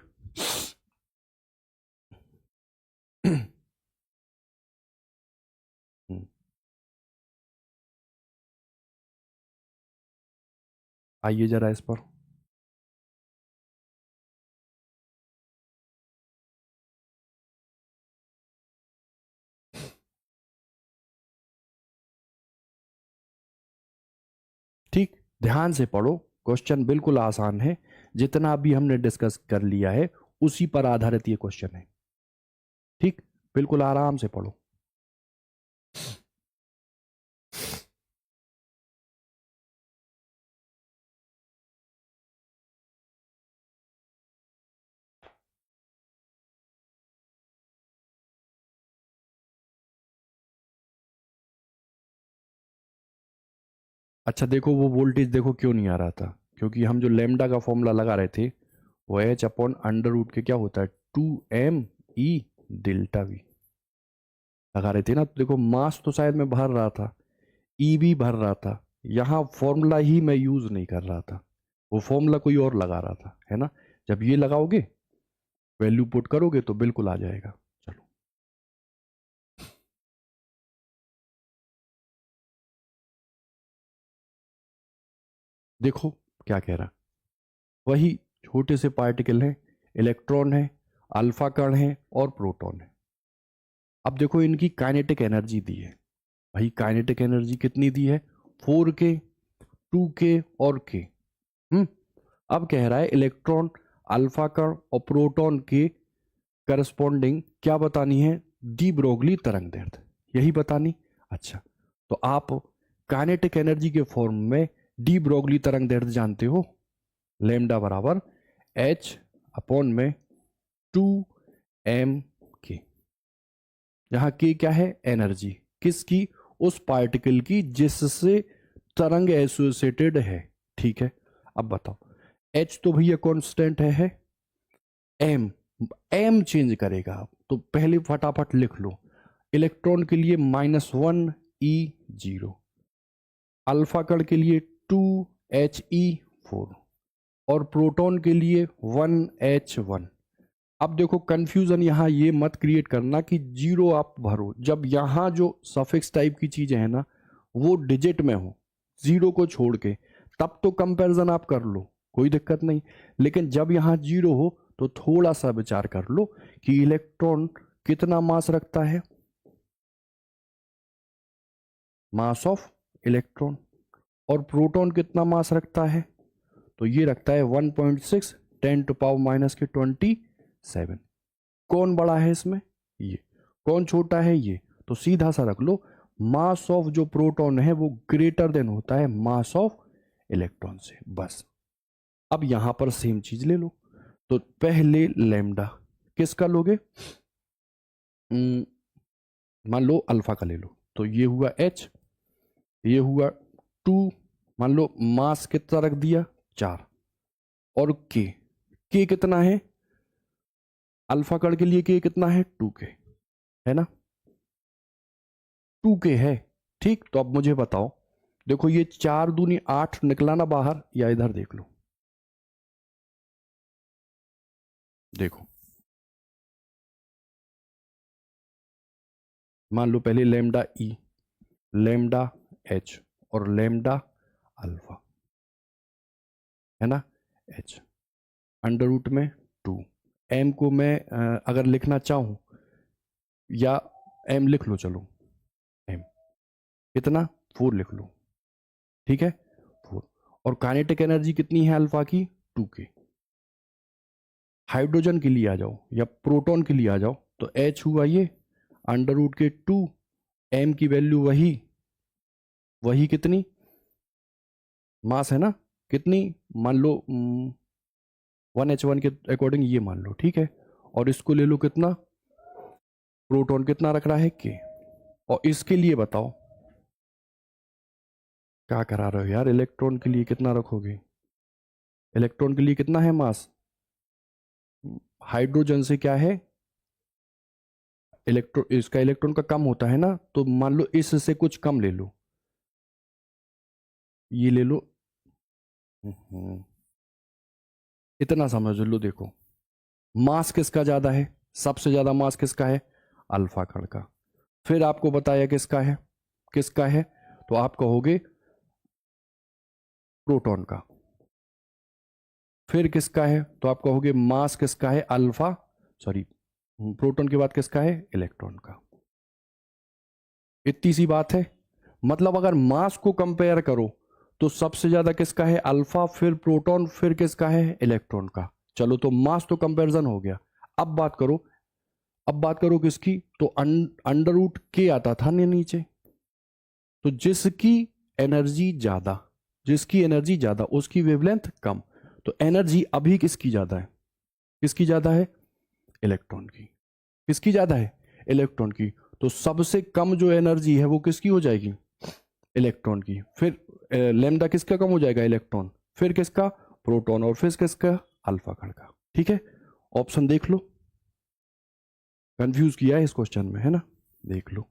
आइए जरा इस पर। ठीक, ध्यान से पढ़ो, क्वेश्चन बिल्कुल आसान है। जितना अभी हमने डिस्कस कर लिया है उसी पर आधारित ये क्वेश्चन है। ठीक, बिल्कुल आराम से पढ़ो। अच्छा देखो, वो वोल्टेज देखो क्यों नहीं आ रहा था, क्योंकि हम जो लेमडा का फॉर्मूला लगा रहे थे वो एच अपॉन अंडर रूट के क्या होता है, 2m डेल्टा वी लगा रहे थे ना। तो देखो मास तो शायद मैं भर रहा था, ई भी भर रहा था, यहाँ फॉर्मूला ही मैं यूज नहीं कर रहा था, वो फॉर्मूला कोई और लगा रहा था, है ना। जब ये लगाओगे, वैल्यू पुट करोगे तो बिल्कुल आ जाएगा। चलो, देखो क्या कह रहा, वही छोटे से पार्टिकल है, इलेक्ट्रॉन है, अल्फा कण है और प्रोटॉन है। अब देखो इनकी काइनेटिक एनर्जी दी है, भाई काइनेटिक एनर्जी कितनी दी है, 4k, 2k और k। अब कह रहा है इलेक्ट्रॉन, अल्फा कण और प्रोटॉन के करस्पॉन्डिंग क्या बतानी है, डी ब्रोगली तरंग दैर्ध्य, यही बतानी। अच्छा, तो आप काइनेटिक एनर्जी के फॉर्म में डी ब्रोगली तरंग दैर्ध्य जानते हो, लैम्डा बराबर h अपॉन में 2m k, जहां k क्या है, एनर्जी किसकी, उस पार्टिकल की जिससे तरंग एसोसिएटेड है। ठीक है, अब बताओ, h तो भैया कांस्टेंट है, m m चेंज करेगा आप, तो पहले फटाफट लिख लो, इलेक्ट्रॉन के लिए -1 e0, अल्फा कण के लिए 2he4 और प्रोटॉन के लिए 1h1। अब देखो कंफ्यूजन यहां ये मत क्रिएट करना कि जीरो आप भरो, जब यहां जो सफिक्स टाइप की चीजें हैं ना वो डिजिट में हो जीरो को छोड़ के, तब तो कंपैरिजन आप कर लो, कोई दिक्कत नहीं। लेकिन जब यहां जीरो हो तो थोड़ा सा विचार कर लो कि इलेक्ट्रॉन कितना मास रखता है, मास ऑफ इलेक्ट्रॉन, और प्रोटॉन कितना मास रखता है, तो ये रखता है 1.6 10⁻⁻27। कौन बड़ा है इसमें, ये, कौन छोटा है, ये, तो सीधा सा रख लो, मास ऑफ जो प्रोटॉन है वो ग्रेटर देन होता है मास ऑफ इलेक्ट्रॉन से, बस। अब यहां पर सेम चीज ले लो, तो पहले लैम्डा किसका लोगे, मान लो अल्फा का ले लो, तो ये हुआ h, ये हुआ 2, मान लो मास कितना रख दिया 4, और k कितना है, अल्फा कण के लिए k कितना है 2k, है ना, 2k है। ठीक, तो अब मुझे बताओ, देखो ये 4 दूनी 8 निकला ना बाहर, या इधर देख लो, देखो, मान लो पहले लेमडा ई, लेमडा एच और लेमडा अल्फा, है ना, एच अंडर रूट में 2, एम को मैं अगर लिखना चाहूं, या एम लिख लो, चलो एम कितना 4 लिख लो, ठीक है 4, और काइनेटिक एनर्जी कितनी है अल्फा की 2k। हाइड्रोजन के लिए आ जाओ या प्रोटॉन के लिए आ जाओ, तो एच हुआ ये अंडर रूट के 2, एम की वैल्यू वही वही कितनी, मास है ना, कितनी, मान लो 1h1 के अकॉर्डिंग ये मान लो, ठीक है, और इसको ले लो कितना, प्रोटॉन कितना रख रहा है के, और इसके लिए बताओ क्या करा रहे हो यार, इलेक्ट्रॉन के लिए कितना रखोगे, इलेक्ट्रॉन के लिए कितना है मास, हाइड्रोजन से क्या है, इलेक्ट्रॉन, इसका इलेक्ट्रॉन का कम होता है ना, तो मान लो इससे कुछ कम ले लो, ये ले लो, इतना समझ लो, देखो मास किसका ज्यादा है, सबसे ज्यादा मास किसका है, अल्फा कण का, फिर आपको बताया किसका है, किसका है, तो आप कहोगे प्रोटॉन का, फिर किसका है, तो आप कहोगे मास किसका है, अल्फा, सॉरी प्रोटॉन के बाद किसका है, इलेक्ट्रॉन का। इतनी सी बात है, मतलब अगर मास को कंपेयर करो तो सबसे ज्यादा किसका है, अल्फा, फिर प्रोटॉन, फिर किसका है, इलेक्ट्रॉन का। चलो, तो मास तो कंपैरिजन हो गया, अब बात करो, अब बात करो किसकी, तो अंडर रूट के आता था ना नीचे, तो जिसकी एनर्जी ज्यादा, जिसकी एनर्जी ज्यादा उसकी वेवलेंथ कम, तो एनर्जी अभी किसकी ज्यादा है, किसकी ज्यादा है, इलेक्ट्रॉन की, किसकी ज्यादा है, इलेक्ट्रॉन की, तो सबसे कम जो एनर्जी है वो किसकी हो जाएगी, इलेक्ट्रॉन की, फिर लैम्डा किसका कम हो जाएगा, इलेक्ट्रॉन, फिर किसका, प्रोटॉन, और फिर किसका, अल्फा कण का। ठीक है, ऑप्शन देख लो, कंफ्यूज किया है इस क्वेश्चन में, है ना, देख लो,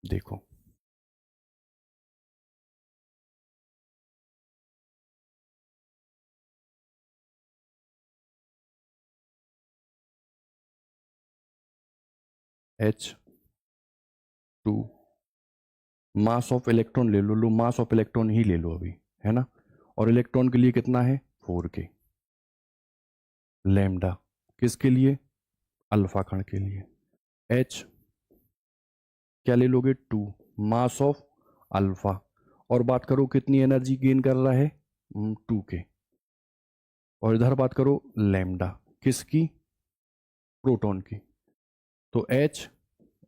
देखो, H2, मास ऑफ इलेक्ट्रॉन ले लो, मास ऑफ इलेक्ट्रॉन ही ले लो अभी, है ना, और इलेक्ट्रॉन के लिए कितना है 4k, लैम्डा किसके लिए, अल्फा कण के लिए। H क्या ले लोगे 2 मास ऑफ अल्फा, और बात करो कितनी एनर्जी गेन कर रहा है 2 के, और इधर बात करो लैम्डा किसकी, प्रोटॉन की। तो H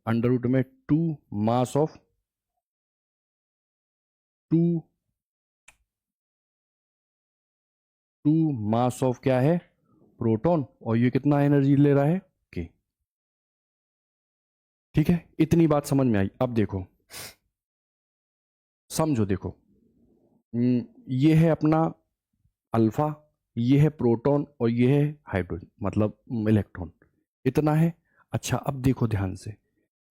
अंडर रूट में 2 मास ऑफ 2 मास ऑफ क्या है प्रोटॉन, और ये कितना एनर्जी ले रहा है के। ठीक है, इतनी बात समझ में आई। अब देखो समझो, देखो ये है अपना अल्फा, ये है प्रोटॉन, और ये है हाइड्रोजन मतलब इलेक्ट्रॉन, इतना है। अच्छा अब देखो ध्यान से,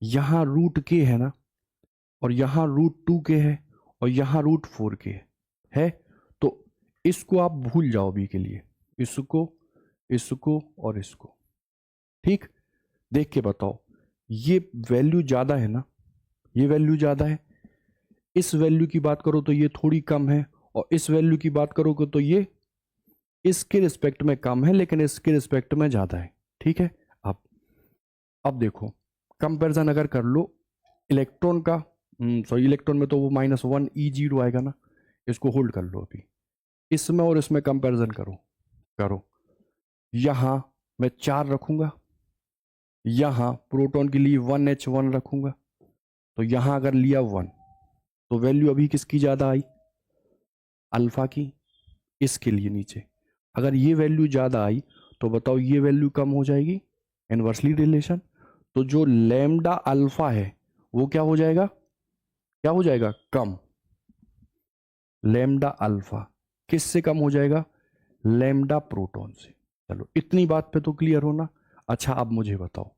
यहां रूट के है ना, और यहां रूट 2 के है, और यहां रूट 4 के है। तो इसको आप भूल जाओ अभी के लिए, इसको इसको और इसको। ठीक, देख के बताओ, ये वैल्यू ज्यादा है ना, ये वैल्यू ज्यादा है। इस वैल्यू की बात करो तो ये थोड़ी कम है, और इस वैल्यू की बात करोगे तो ये इसके रिस्पेक्ट में कम है, लेकिन इसके रिस्पेक्ट में ज्यादा है। ठीक है, अब देखो कंपैरिजन अगर कर लो इलेक्ट्रॉन का, सॉरी इलेक्ट्रॉन में तो वो -1 E0 आएगा ना, इसको होल्ड कर लो अभी, इसमें और इसमें कंपैरिजन करो करो। यहां मैं 4 रखूंगा, यहां प्रोटॉन के लिए 1H1 रखूंगा, तो यहां अगर लिया 1, तो वैल्यू अभी किसकी ज्यादा आई, अल्फा की। इसके लिए नीचे अगर ये वैल्यू ज्यादा आई, तो बताओ ये वैल्यू कम हो जाएगी, इनवर्सली रिलेशन। तो जो लैम्डा अल्फा है वो क्या हो जाएगा, क्या हो जाएगा कम। लैम्डा अल्फा किससे कम हो जाएगा, लैम्डा प्रोटॉन से। चलो इतनी बात पे तो क्लियर हो ना। अच्छा अब मुझे बताओ,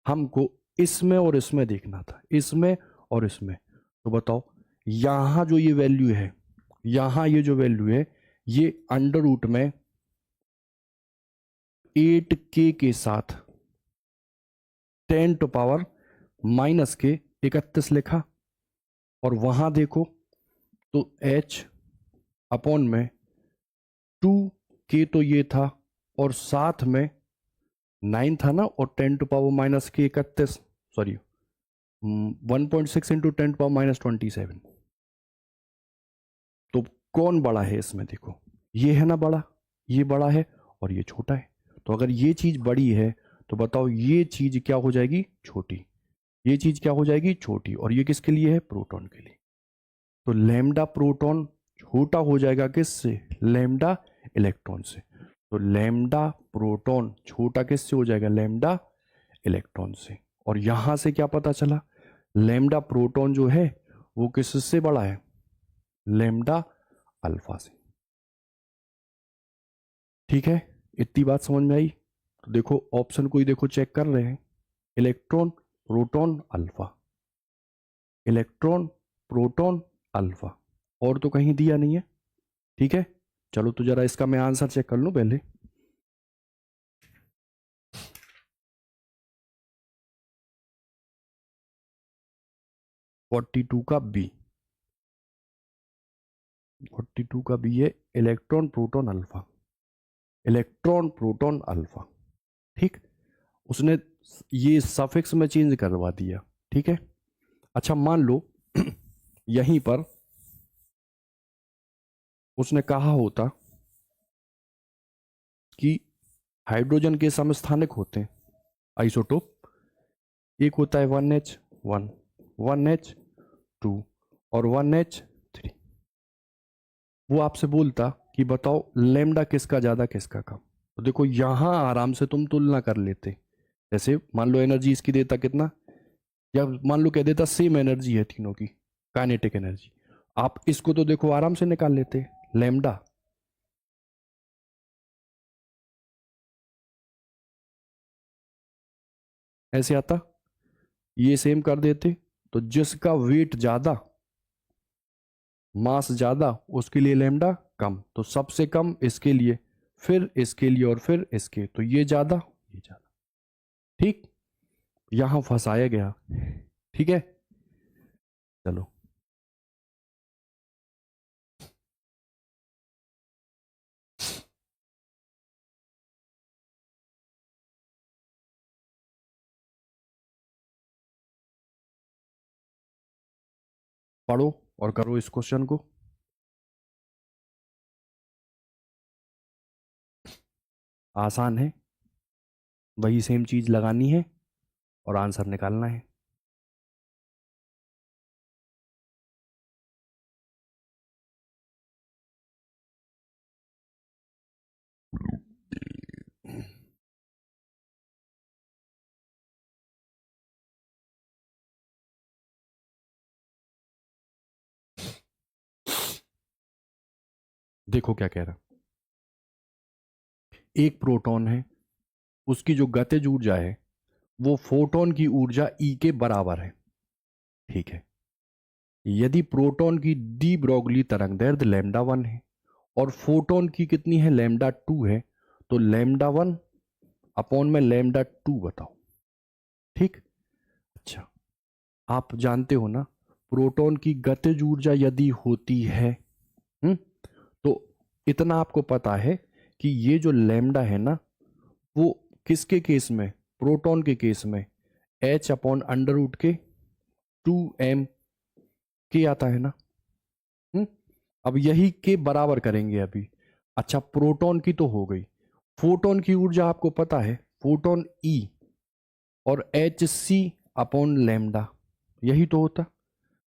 हमको इसमें और इसमें देखना था, इसमें और इसमें। तो बताओ यहां जो ये वैल्यू है, यहां ये जो वैल्यू है, ये अंडर रूट में 8K के साथ 10⁻⁻31 लिखा, और वहां देखो तो H अपॉन में 2K तो ये था, और साथ में 9 था ना, और 10⁻⁻31, सॉरी 1.6 इंटू 10⁻⁻27। तो कौन बड़ा है इसमें, देखो ये है ना बड़ा, ये बड़ा है और ये छोटा है। तो अगर ये चीज बड़ी है तो बताओ ये चीज क्या हो जाएगी छोटी, ये चीज क्या हो जाएगी छोटी, और ये किसके लिए है प्रोटॉन के लिए। तो लैम्डा प्रोटॉन छोटा हो जाएगा किससे, लैम्डा इलेक्ट्रॉन से। तो लैम्डा प्रोटॉन छोटा किससे हो जाएगा, लैम्डा इलेक्ट्रॉन से। और यहां से क्या पता चला, लैम्डा प्रोटॉन जो है वो किससे बड़ा है, लैम्डा अल्फा से। ठीक है, इतनी बात समझ में आई। तो देखो ऑप्शन को ही देखो चेक कर रहे हैं, electron proton alpha, electron proton alpha, और तो कहीं दिया नहीं है। ठीक है, चलो तो जरा इसका मैं आंसर चेक कर लूं पहले। 42 का बी, 42 का बी है electron proton alpha, electron proton alpha. ठीक, उसने ये सफिक्स में चेंज करवा दिया। ठीक है, अच्छा मान लो यहीं पर उसने कहा होता कि हाइड्रोजन के समस्थानिक होते हैं आइसोटोप, एक होता है 1H1, 1H2 और 1H3। वो आपसे बोलता कि बताओ लेमडा किसका ज्यादा किसका कम। तो देखो यहां आराम से तुम तुलना कर लेते, जैसे मान लो एनर्जी इसकी देता कितना, या मान लो कह देता सेम एनर्जी है तीनों की, काइनेटिक एनर्जी। आप इसको तो देखो आराम से निकाल लेते, लेमडा ऐसे आता, ये सेम कर देते। तो जिसका वेट ज्यादा, मास ज्यादा, उसके लिए लेमडा कम, तो सबसे कम इसके लिए, फिर इसके लिए, और फिर इसके, तो ये ज्यादा ये ज्यादा। ठीक, यहां फंसाया गया। ठीक है, चलो। पढ़ो और करो इस क्वेश्चन को। आसान है, वही सेम चीज लगानी है और आंसर निकालना है। देखो क्या कह रहा, एक प्रोटॉन है, उसकी जो गतिज ऊर्जा है वो फोटोन की ऊर्जा ई के बराबर है। ठीक है, यदि प्रोटॉन की डी ब्रोगली तरंगदैर्ध्य लैम्डा 1 है और फोटोन की कितनी है, लैम्डा 2 है, तो लैम्डा 1 अपॉन में लैम्डा 2 बताओ। ठीक, अच्छा, आप जानते हो ना प्रोटॉन की गतिज ऊर्जा यदि होती है, तो इतना आपको पता है कि ये जो लैम्डा है ना वो किसके केस में, प्रोटॉन के केस में h अपॉन अंडर रूट के 2m के आता है ना। अब यही के बराबर करेंगे अभी। अच्छा, प्रोटॉन की तो हो गई, फोटोन की ऊर्जा आपको पता है, फोटोन ई और एच सी अपॉन लैम्डा, यही तो होता।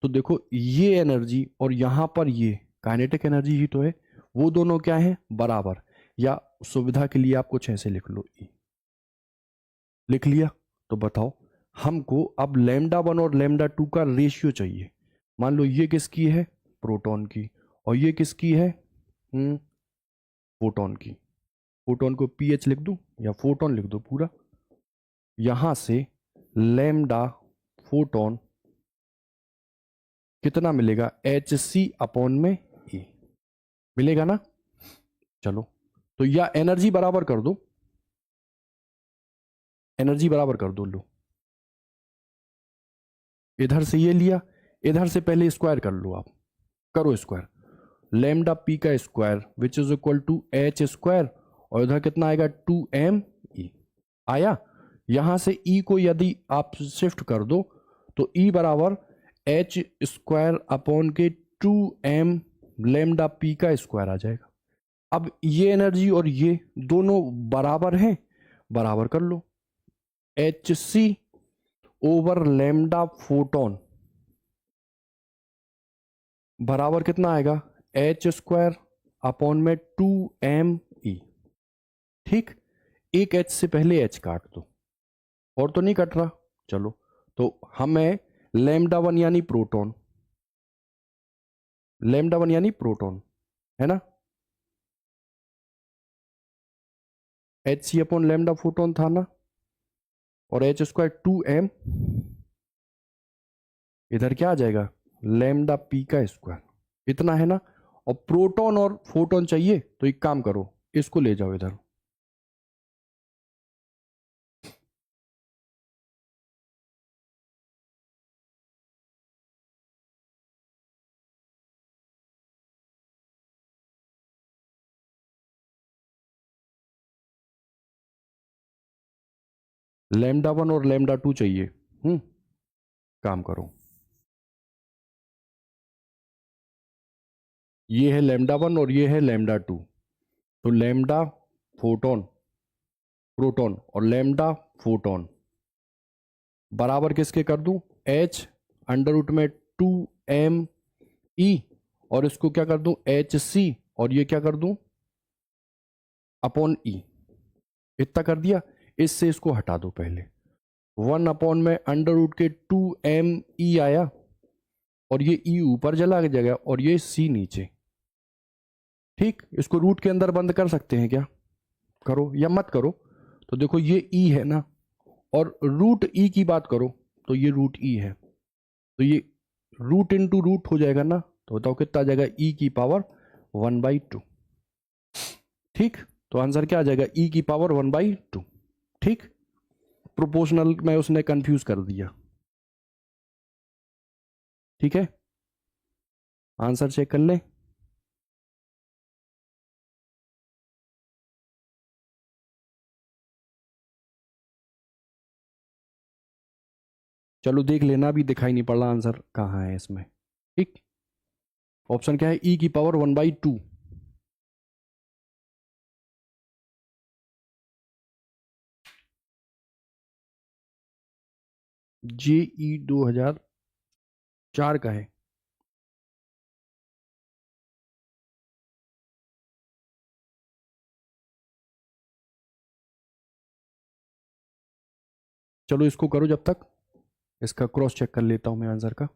तो देखो ये एनर्जी और यहां पर ये काइनेटिक एनर्जी ही तो है, वो दोनों क्या है, बराबर। या सुविधा के लिए आप कुछ ऐसे लिख लो, ई लिख लिया। तो बताओ हमको अब लैम्डा 1 और लैम्डा 2 का रेशियो चाहिए। मान लो ये किसकी है, प्रोटॉन की, और ये किसकी है, फोटोन की। फोटोन को पीएच लिख दूं या फोटोन लिख दो पूरा, यहां से लैम्डा फोटोन कितना मिलेगा, एच सी अपॉन में ई मिलेगा ना। चलो, तो या एनर्जी बराबर कर दो, एनर्जी बराबर कर दो, लो इधर से ये लिया, इधर से पहले स्क्वायर कर लो आप, करो स्क्वायर, लैम्डा पी का square which is equal to H square, और इधर कितना आएगा 2m ई आया। यहां से ई को यदि आप शिफ्ट कर दो तो ई बराबर एच स्क्वायर अपॉन के 2m लैम्डा पी का स्क्वायर आ जाएगा। अब ये एनर्जी और ये दोनों बराबर हैं, बराबर कर लो, H C over lambda photon बराबर कितना आएगा, एच स्क्वायर अपॉन में 2m ई। ठीक, एक एच से पहले एच काट दो, और तो नहीं कट रहा। चलो, तो हमें लैम्डा 1 यानी प्रोटॉन, लैम्डा 1 यानी प्रोटॉन है ना, H C upon lambda photon था ना, और एच स्क्वायर 2m, इधर क्या आ जाएगा, लैम्डा पी का स्क्वायर, इतना है ना। और प्रोटॉन और फोटोन चाहिए तो एक काम करो, इसको ले जाओ इधर, लैम्डा 1 और लैम्डा 2 चाहिए। काम करो, ये है लैम्डा 1 और ये है लैम्डा 2, तो लैम्डा फोटोन प्रोटॉन और लैम्डा फोटोन बराबर किसके कर दूं, एच अंडर रूट में 2m ई, और इसको क्या कर दूं, एच सी, और ये क्या कर दूं, अपॉन ई, इतना कर दिया। इससे इसको हटा दो पहले, 1 अपॉन में अंडर रूट के 2m ई आया, और ये ई ऊपर चला जाएगा और ये सी नीचे। ठीक, इसको रूट के अंदर बंद कर सकते हैं क्या, करो या मत करो। तो देखो ये ई है ना, और रूट ई की बात करो तो ये रूट ई है, तो ये रूट इंटू रूट हो जाएगा ना, तो बताओ कितना आ जाएगा, ई की पावर 1/2। ठीक, तो आंसर क्या आ जाएगा, ई की पावर 1/2। ठीक, प्रोपोर्शनल में उसने कंफ्यूज कर दिया। ठीक है, आंसर चेक कर ले। चलो देख लेना, भी दिखाई नहीं पड़ रहा आंसर कहाँ है इसमें। ठीक, ऑप्शन क्या है, ई की पावर 1/2। JE 2004 का है। चलो इसको करो, जब तक इसका क्रॉस चेक कर लेता हूं मैं आंसर का।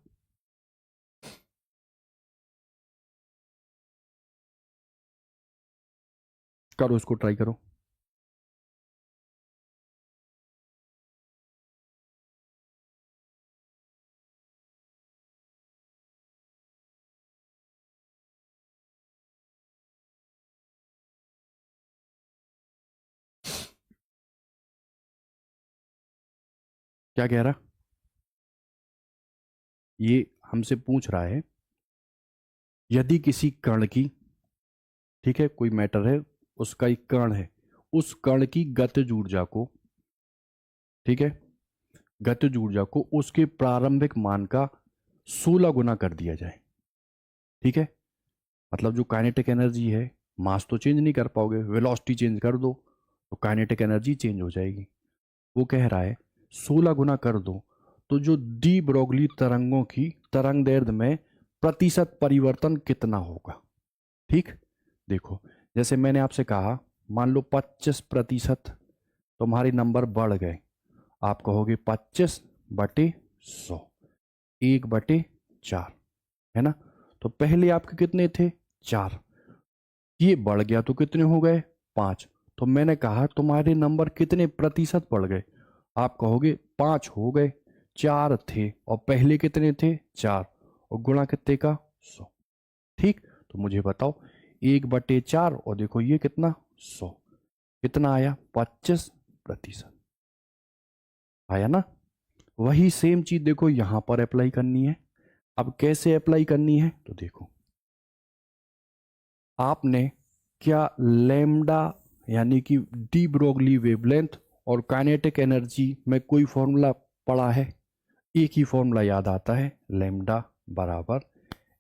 करो, इसको ट्राई करो। क्या कह रहा, ये हमसे पूछ रहा है यदि किसी कण की, ठीक है, कोई मैटर है, उसका एक कण है, उस कण की गतिज ऊर्जा को, ठीक है, गतिज ऊर्जा को उसके प्रारंभिक मान का 16 गुना कर दिया जाए। ठीक है, मतलब जो काइनेटिक एनर्जी है, मास तो चेंज नहीं कर पाओगे, वेलोसिटी चेंज कर दो तो काइनेटिक एनर्जी चेंज हो जाएगी। वो कह रहा है 16 गुना कर दो तो जो डी ब्रोगली तरंगों की तरंग दैर्ध्य में प्रतिशत परिवर्तन कितना होगा। ठीक, देखो, जैसे मैंने आपसे कहा, मान लो 25% तुम्हारे नंबर बढ़ गए, आप कहोगे 25/100, 1/4, है ना। तो पहले आपके कितने थे, 4, ये बढ़ गया तो कितने हो गए, 5। तो मैंने कहा तुम्हारे नंबर कितने प्रतिशत बढ़ गए, आप कहोगे 5 हो गए, 4 थे और पहले कितने थे, 4, और गुणा कितने का, 100। ठीक, तो मुझे बताओ 1/4 और देखो ये कितना, 100, कितना आया, 25%। आया ना। वही सेम चीज देखो यहां पर अप्लाई करनी है। अब कैसे अप्लाई करनी है, तो देखो, आपने क्या लैम्डा यानी कि डी ब्रोगली वेवलेंथ और काइनेटिक एनर्जी में कोई फॉर्मूला पढ़ा है, एक ही फॉर्मूला याद आता है, लैम्डा बराबर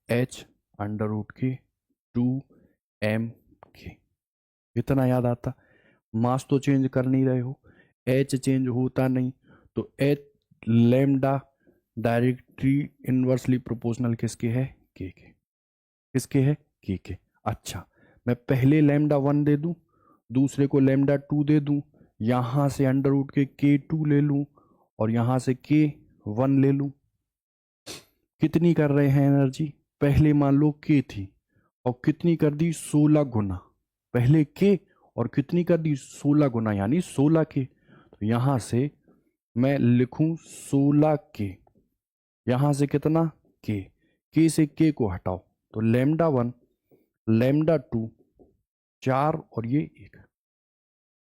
h√2m k, इतना याद आता। मास तो चेंज कर नहीं रहे हो, h चेंज होता नहीं, तो h lambda directly inversely proportional किसके है, k के, किसके है, k के। अच्छा, मैं पहले लैम्डा 1 दे दूं, दूसरे को लैम्डा 2 दे दूं, यहां से √k2 ले लूं और यहां से k1 ले लूं। कितनी कर रहे हैं एनर्जी, पहले मान लो k थी और कितनी कर दी, 16 गुना, पहले k और कितनी कर दी, 16 गुना, यानी 16k। तो यहां से मैं लिखूं 16k, यहां से कितना, k से k को हटाओ तो λ1 λ2 4 और ये 1,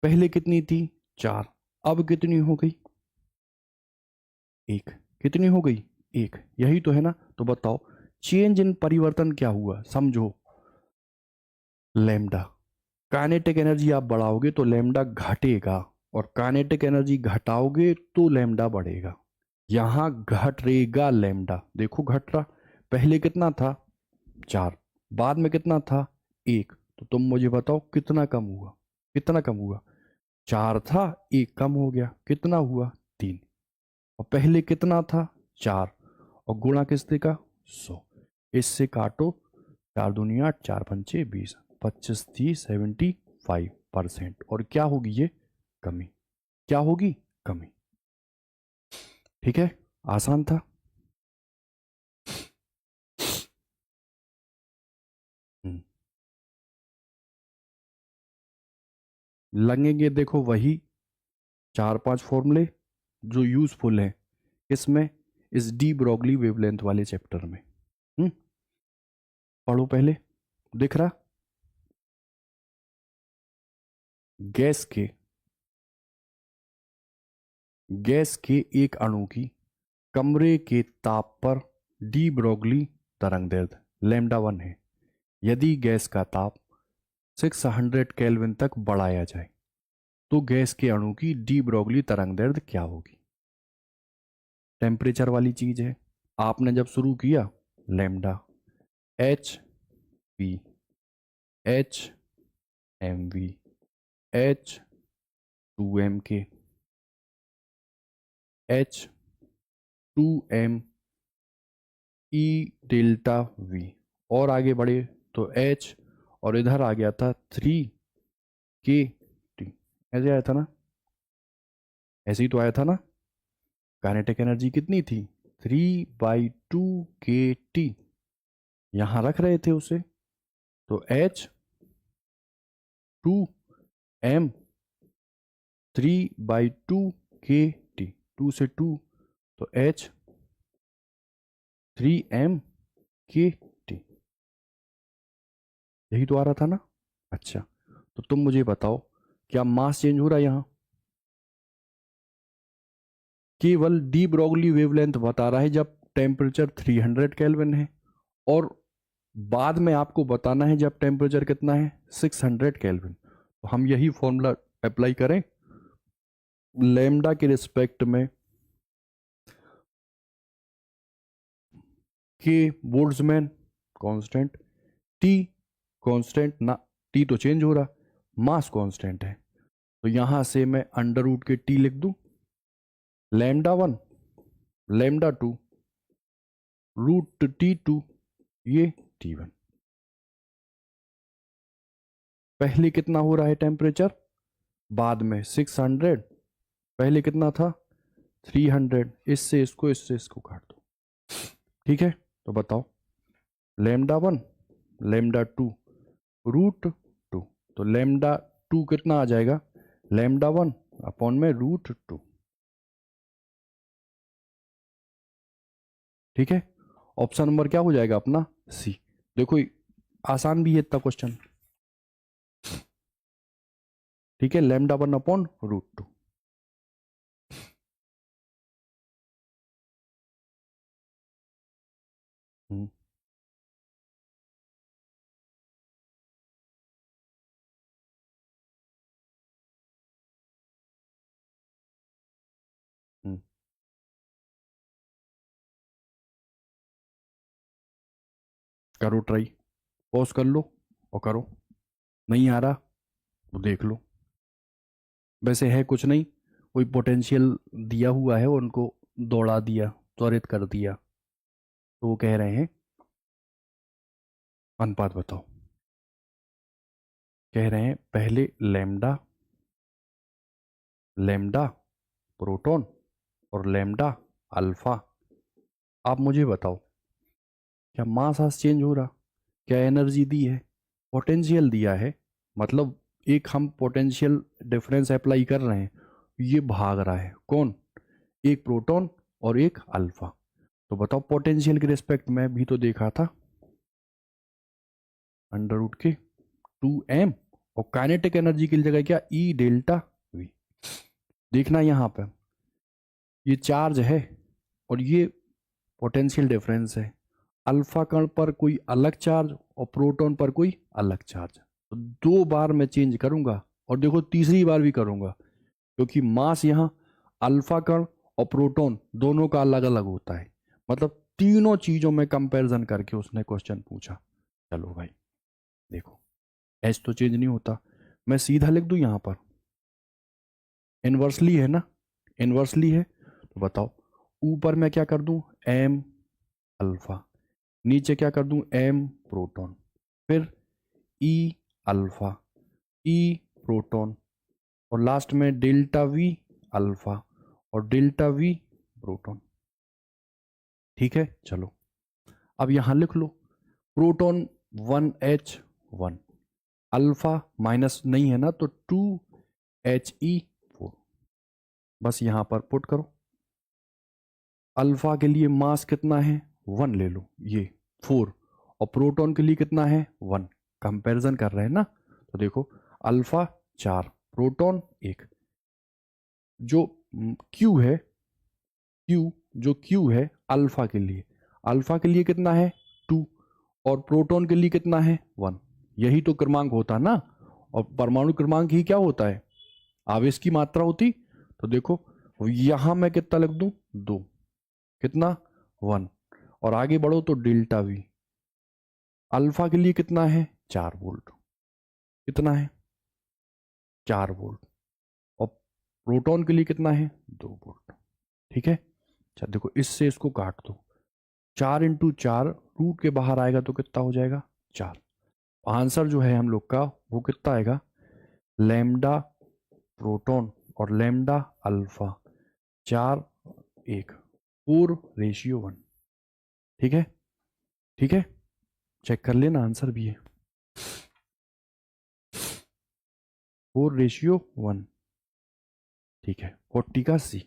पहले कितनी थी, 4, अब कितनी हो गई, 1, कितनी हो गई, 1, यही तो है ना। तो बताओ चेंज इन परिवर्तन क्या हुआ, समझो, लैम्डा, काइनेटिक एनर्जी आप बढ़ाओगे तो लैम्डा घटेगा और काइनेटिक एनर्जी घटाओगे तो लैम्डा बढ़ेगा। यहां घटेगा लैम्डा, देखो घट रहा, पहले कितना था, 4, बाद में कितना था, 1, तो तुम मुझे बताओ कितना कम हुआ, कितना कम हुआ, 4 था, 1 कम हो गया, कितना हुआ, 3, और पहले कितना था, 4, और गुणा किससे का, 100, इससे काटो, 4 दूनी 8, 4 पंचे 20, 25 थी 75%, और क्या होगी ये, कमी, क्या होगी, कमी। ठीक है, आसान था। हम्म, लगेंगे देखो वही 4-5 फॉर्मूले जो यूजफुल है इसमें, इस डी ब्रोगली वेवलेंथ वाले चैप्टर में। हम्म, पढ़ो पहले, दिख रहा, गैस के गैस के एक अणु की कमरे के ताप पर डी ब्रोगली तरंगदैर्ध्य λ1 है। यदि गैस का ताप 600 केल्विन तक बढ़ाया जाए तो गैस के अणु की डी ब्रोगली तरंगदैर्ध्य क्या होगी। टेम्परेचर वाली चीज है, आपने जब शुरू किया lambda H V H M V H 2m के H 2m E delta we. और आगे बढ़े तो एच और इधर आ गया था 3k टी। ऐसे आया था ना, ऐसे ही तो आया था ना। काइनेटिक एनर्जी कितनी थी? 3/2 kT। यहां रख रहे थे उसे, तो H2m 3/2 kT, 2 से 2 तो H3m/kT। यही तो आ रहा था ना। अच्छा, तो तुम मुझे बताओ क्या मास चेंज हो रहा है यहां? केवल डी ब्रोगली वेवलेंथ बता रहा है जब टेम्परेचर 300 केल्विन है, और बाद में आपको बताना है जब टेम्परेचर कितना है 600 केल्विन। तो हम यही फॉर्मूला अप्लाई करें लैम्डा के रिस्पेक्ट में। के बोल्ट्जमैन कांस्टेंट, टी कांस्टेंट ना, टी तो चेंज हो रहा, मास कांस्टेंट है, तो यहां से मैं अंडर रूट के टी लिख दूं, लैम्डा 1 लैम्डा 2 रूट T2, ये T1। पहले कितना हो रहा है टेम्परेचर, बाद में 600, पहले कितना था 300। इससे इसको काट दो, ठीक है। तो बताओ लैम्डा 1 लैम्डा 2 रूट 2, तो लैम्डा 2 कितना आ जाएगा, लैम्डा 1 अपॉन में रूट 2, ठीक है। ऑप्शन नंबर क्या हो जाएगा अपना, सी। देखो आसान भी है इतना क्वेश्चन, ठीक है। Lambda 1 upon root 2। करो ट्राई, पॉज कर लो और करो। नहीं आ रहा तो देख लो। वैसे है कुछ नहीं, कोई पोटेंशियल दिया हुआ है, उनको दौड़ा दिया, त्वरित कर दिया, तो वो कह रहे हैं अनुपात बताओ। कह रहे हैं पहले लैम्डा लैम्डा प्रोटॉन और लैम्डा अल्फा। आप मुझे बताओ क्या मास आज चेंज हो रहा, क्या एनर्जी दी है, पोटेंशियल दिया है, मतलब एक हम पोटेंशियल डिफरेंस अप्लाई कर रहे हैं, ये भाग रहा है कौन, एक प्रोटॉन और एक अल्फा। तो बताओ पोटेंशियल के रिस्पेक्ट में भी तो देखा था अंडर रूट के 2m, और काइनेटिक एनर्जी की जगह क्या, ई डेल्टा वी। देखना यहां पर ये चार्ज है और ये पोटेंशियल डिफरेंस है, अल्फा कण पर कोई अलग चार्ज और प्रोटॉन पर कोई अलग चार्ज। तो 2 बार मैं चेंज करूंगा, और देखो तीसरी बार भी करूंगा, क्योंकि मास यहाँ अल्फा कण और प्रोटॉन दोनों का अलग अलग होता है, मतलब तीनों चीजों में कंपैरिजन करके उसने क्वेश्चन पूछा। चलो भाई देखो, एच तो चेंज नहीं होता, मैं सीधा लिख दूं यहां पर, इनवर्सली है ना, इनवर्सली है, तो बताओ ऊपर मैं क्या कर दूं, एम अल्फा, नीचे क्या कर दूं, एम प्रोटॉन, फिर ई अल्फा ई प्रोटॉन, और लास्ट में डेल्टा वी अल्फा और डेल्टा वी प्रोटॉन, ठीक है। चलो अब यहां लिख लो प्रोटॉन 1h1, अल्फा माइनस नहीं है ना तो 2He4, बस यहां पर पुट करो। अल्फा के लिए मास कितना है 1 ले लो, ये 4, और प्रोटॉन के लिए कितना है 1, कंपैरिजन कर रहे हैं ना, तो देखो अल्फा 4 प्रोटॉन 1, जो क्यू है, क्यू है अल्फा के लिए कितना है 2, और प्रोटॉन के लिए कितना है 1, यही तो क्रमांक होता ना, और परमाणु क्रमांक ही क्या होता है, आवेश की मात्रा होती। तो देखो यहां मैं कितना लिख दूं 2, कितना 1, और आगे बढ़ो तो डेल्टा वी। अल्फा के लिए कितना है? 4 वोल्ट। कितना है? 4 वोल्ट। और प्रोटॉन के लिए कितना है? 2 वोल्ट। ठीक है। अच्छा देखो, इससे इसको काट दो। 4 इंटू 4, रूट के बाहर आएगा तो कितना हो जाएगा? 4। आंसर जो है हम लोग का वो कितना आएगा? लैम्डा प्रोटॉन और लैम्डा अल्फा 4 1 4:1। ठीक है। ठीक है, चेक कर लेना, आंसर भी है 4:1। ठीक है, 40 का सी।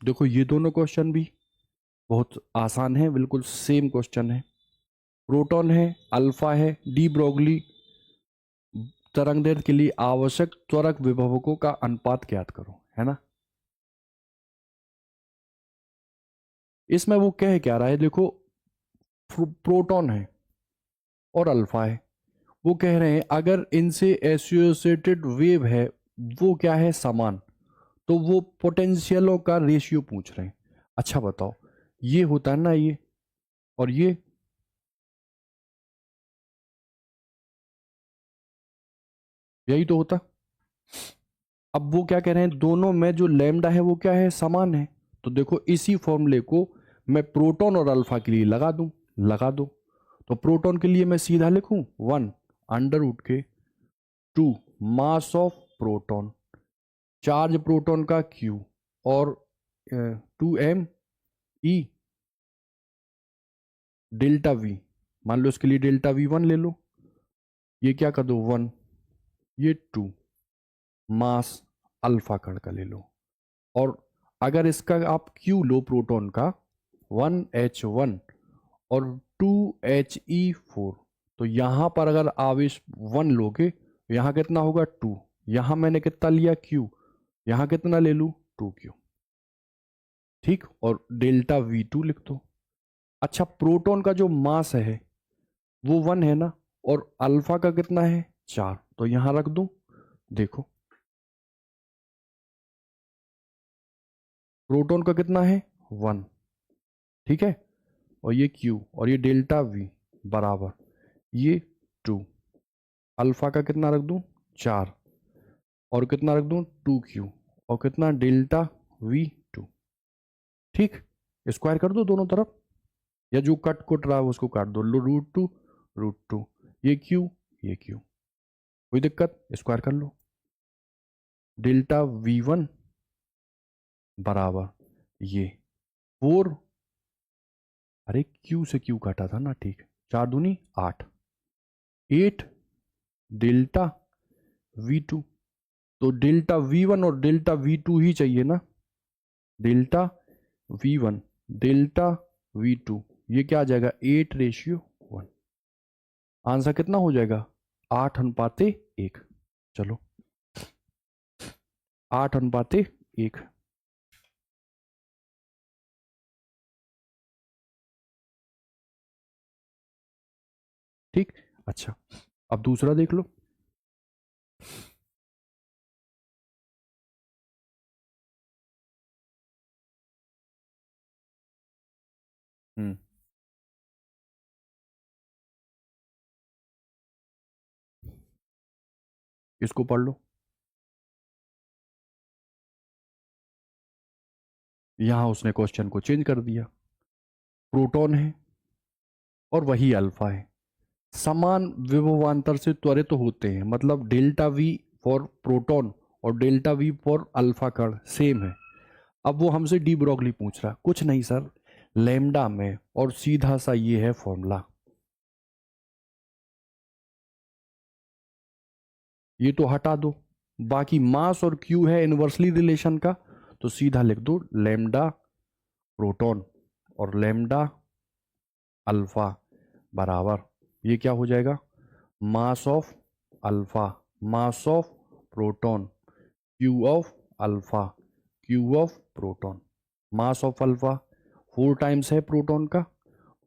देखो ये दोनों क्वेश्चन भी बहुत आसान है, बिल्कुल सेम क्वेश्चन है। प्रोटॉन है, अल्फा है, डी ब्रोगली तरंगदैर्घ्य के लिए आवश्यक त्वरक विभवकों का अनुपात ज्ञात करो, है ना। इसमें वो कह क्या रहा है? देखो, प्रोटॉन है और अल्फा है, वो कह रहे हैं अगर इनसे एसोसिएटेड वेव है वो क्या है? समान। तो वो पोटेंशियलों का रेशियो पूछ रहे हैं। अच्छा बताओ, ये होता है ना ये, और ये यही तो होता। अब वो क्या कह रहे हैं? दोनों में जो लैम्डा है वो क्या है? समान है। तो देखो इसी फॉर्मूले को मैं प्रोटॉन और अल्फा के लिए लगा दूं। लगा दो। तो प्रोटॉन के लिए मैं सीधा लिखूं 1 अंडर रूट के 2 mass of proton, charge proton का Q, और 2m ई डेल्टा वी। मान लो इसके लिए डेल्टा V1 ले लो, ये क्या कर दो 1, ये 2 मास अल्फा कण का ले लो। और अगर इसका आप Q लो प्रोटॉन का 1h1 और 2He4, तो यहां पर अगर आवेश 1 लोगे, यहां कितना होगा 2। यहां मैंने कितना लिया? Q। यहां कितना ले लूं? 2Q। ठीक, और डेल्टा V2 लिख दो। अच्छा, प्रोटॉन का जो मास है वो 1 है ना, और अल्फा का कितना है? 4, तो यहां रख दूं। देखो प्रोटॉन का कितना है? 1। ठीक है, और ये Q और ये डेल्टा V बराबर ये 2। अल्फा का कितना रख दूं? 4, और कितना रख दूं? 2Q, और कितना? Delta V2। ठीक, स्क्वायर कर दो दोनों तरफ, या जो कट कुट रहा है उसको काट दो। लो √2 ये Q, ये Q, कोई दिक्कत? स्क्वायर कर लो। डेल्टा V1 बराबर ये 4, अरे Q से Q काटा था ना, ठीक। 4 दूनी 8, 8 डेल्टा V2। तो डेल्टा V1 और डेल्टा V2 ही चाहिए ना। डेल्टा V1 डेल्टा V2, ये क्या आ जाएगा? 8:1। आंसर कितना हो जाएगा? 8:1। चलो 8:1। ठीक। अच्छा, अब दूसरा देख लो। हम्म, इसको पढ़ लो। यहां उसने क्वेश्चन को चेंज कर दिया। प्रोटॉन है और वही अल्फा है, समान विभवांतर से त्वरित होते हैं, मतलब डेल्टा V फॉर प्रोटॉन और डेल्टा V फॉर अल्फा कण सेम है। अब वो हमसे डी ब्रोगली पूछ रहा, कुछ नहीं सर, लैम्डा में, और सीधा सा ये है फॉर्मूला। ये तो हटा दो, बाकी मास और क्यू है इनवर्सली रिलेशन का, तो सीधा लिख दो लैम्डा प्रोटॉन और लैम्डा अल्फा बराबर ये क्या हो जाएगा? Mass of alpha mass of proton Q of alpha Q of proton. Mass of alpha 4 times है प्रोटॉन का,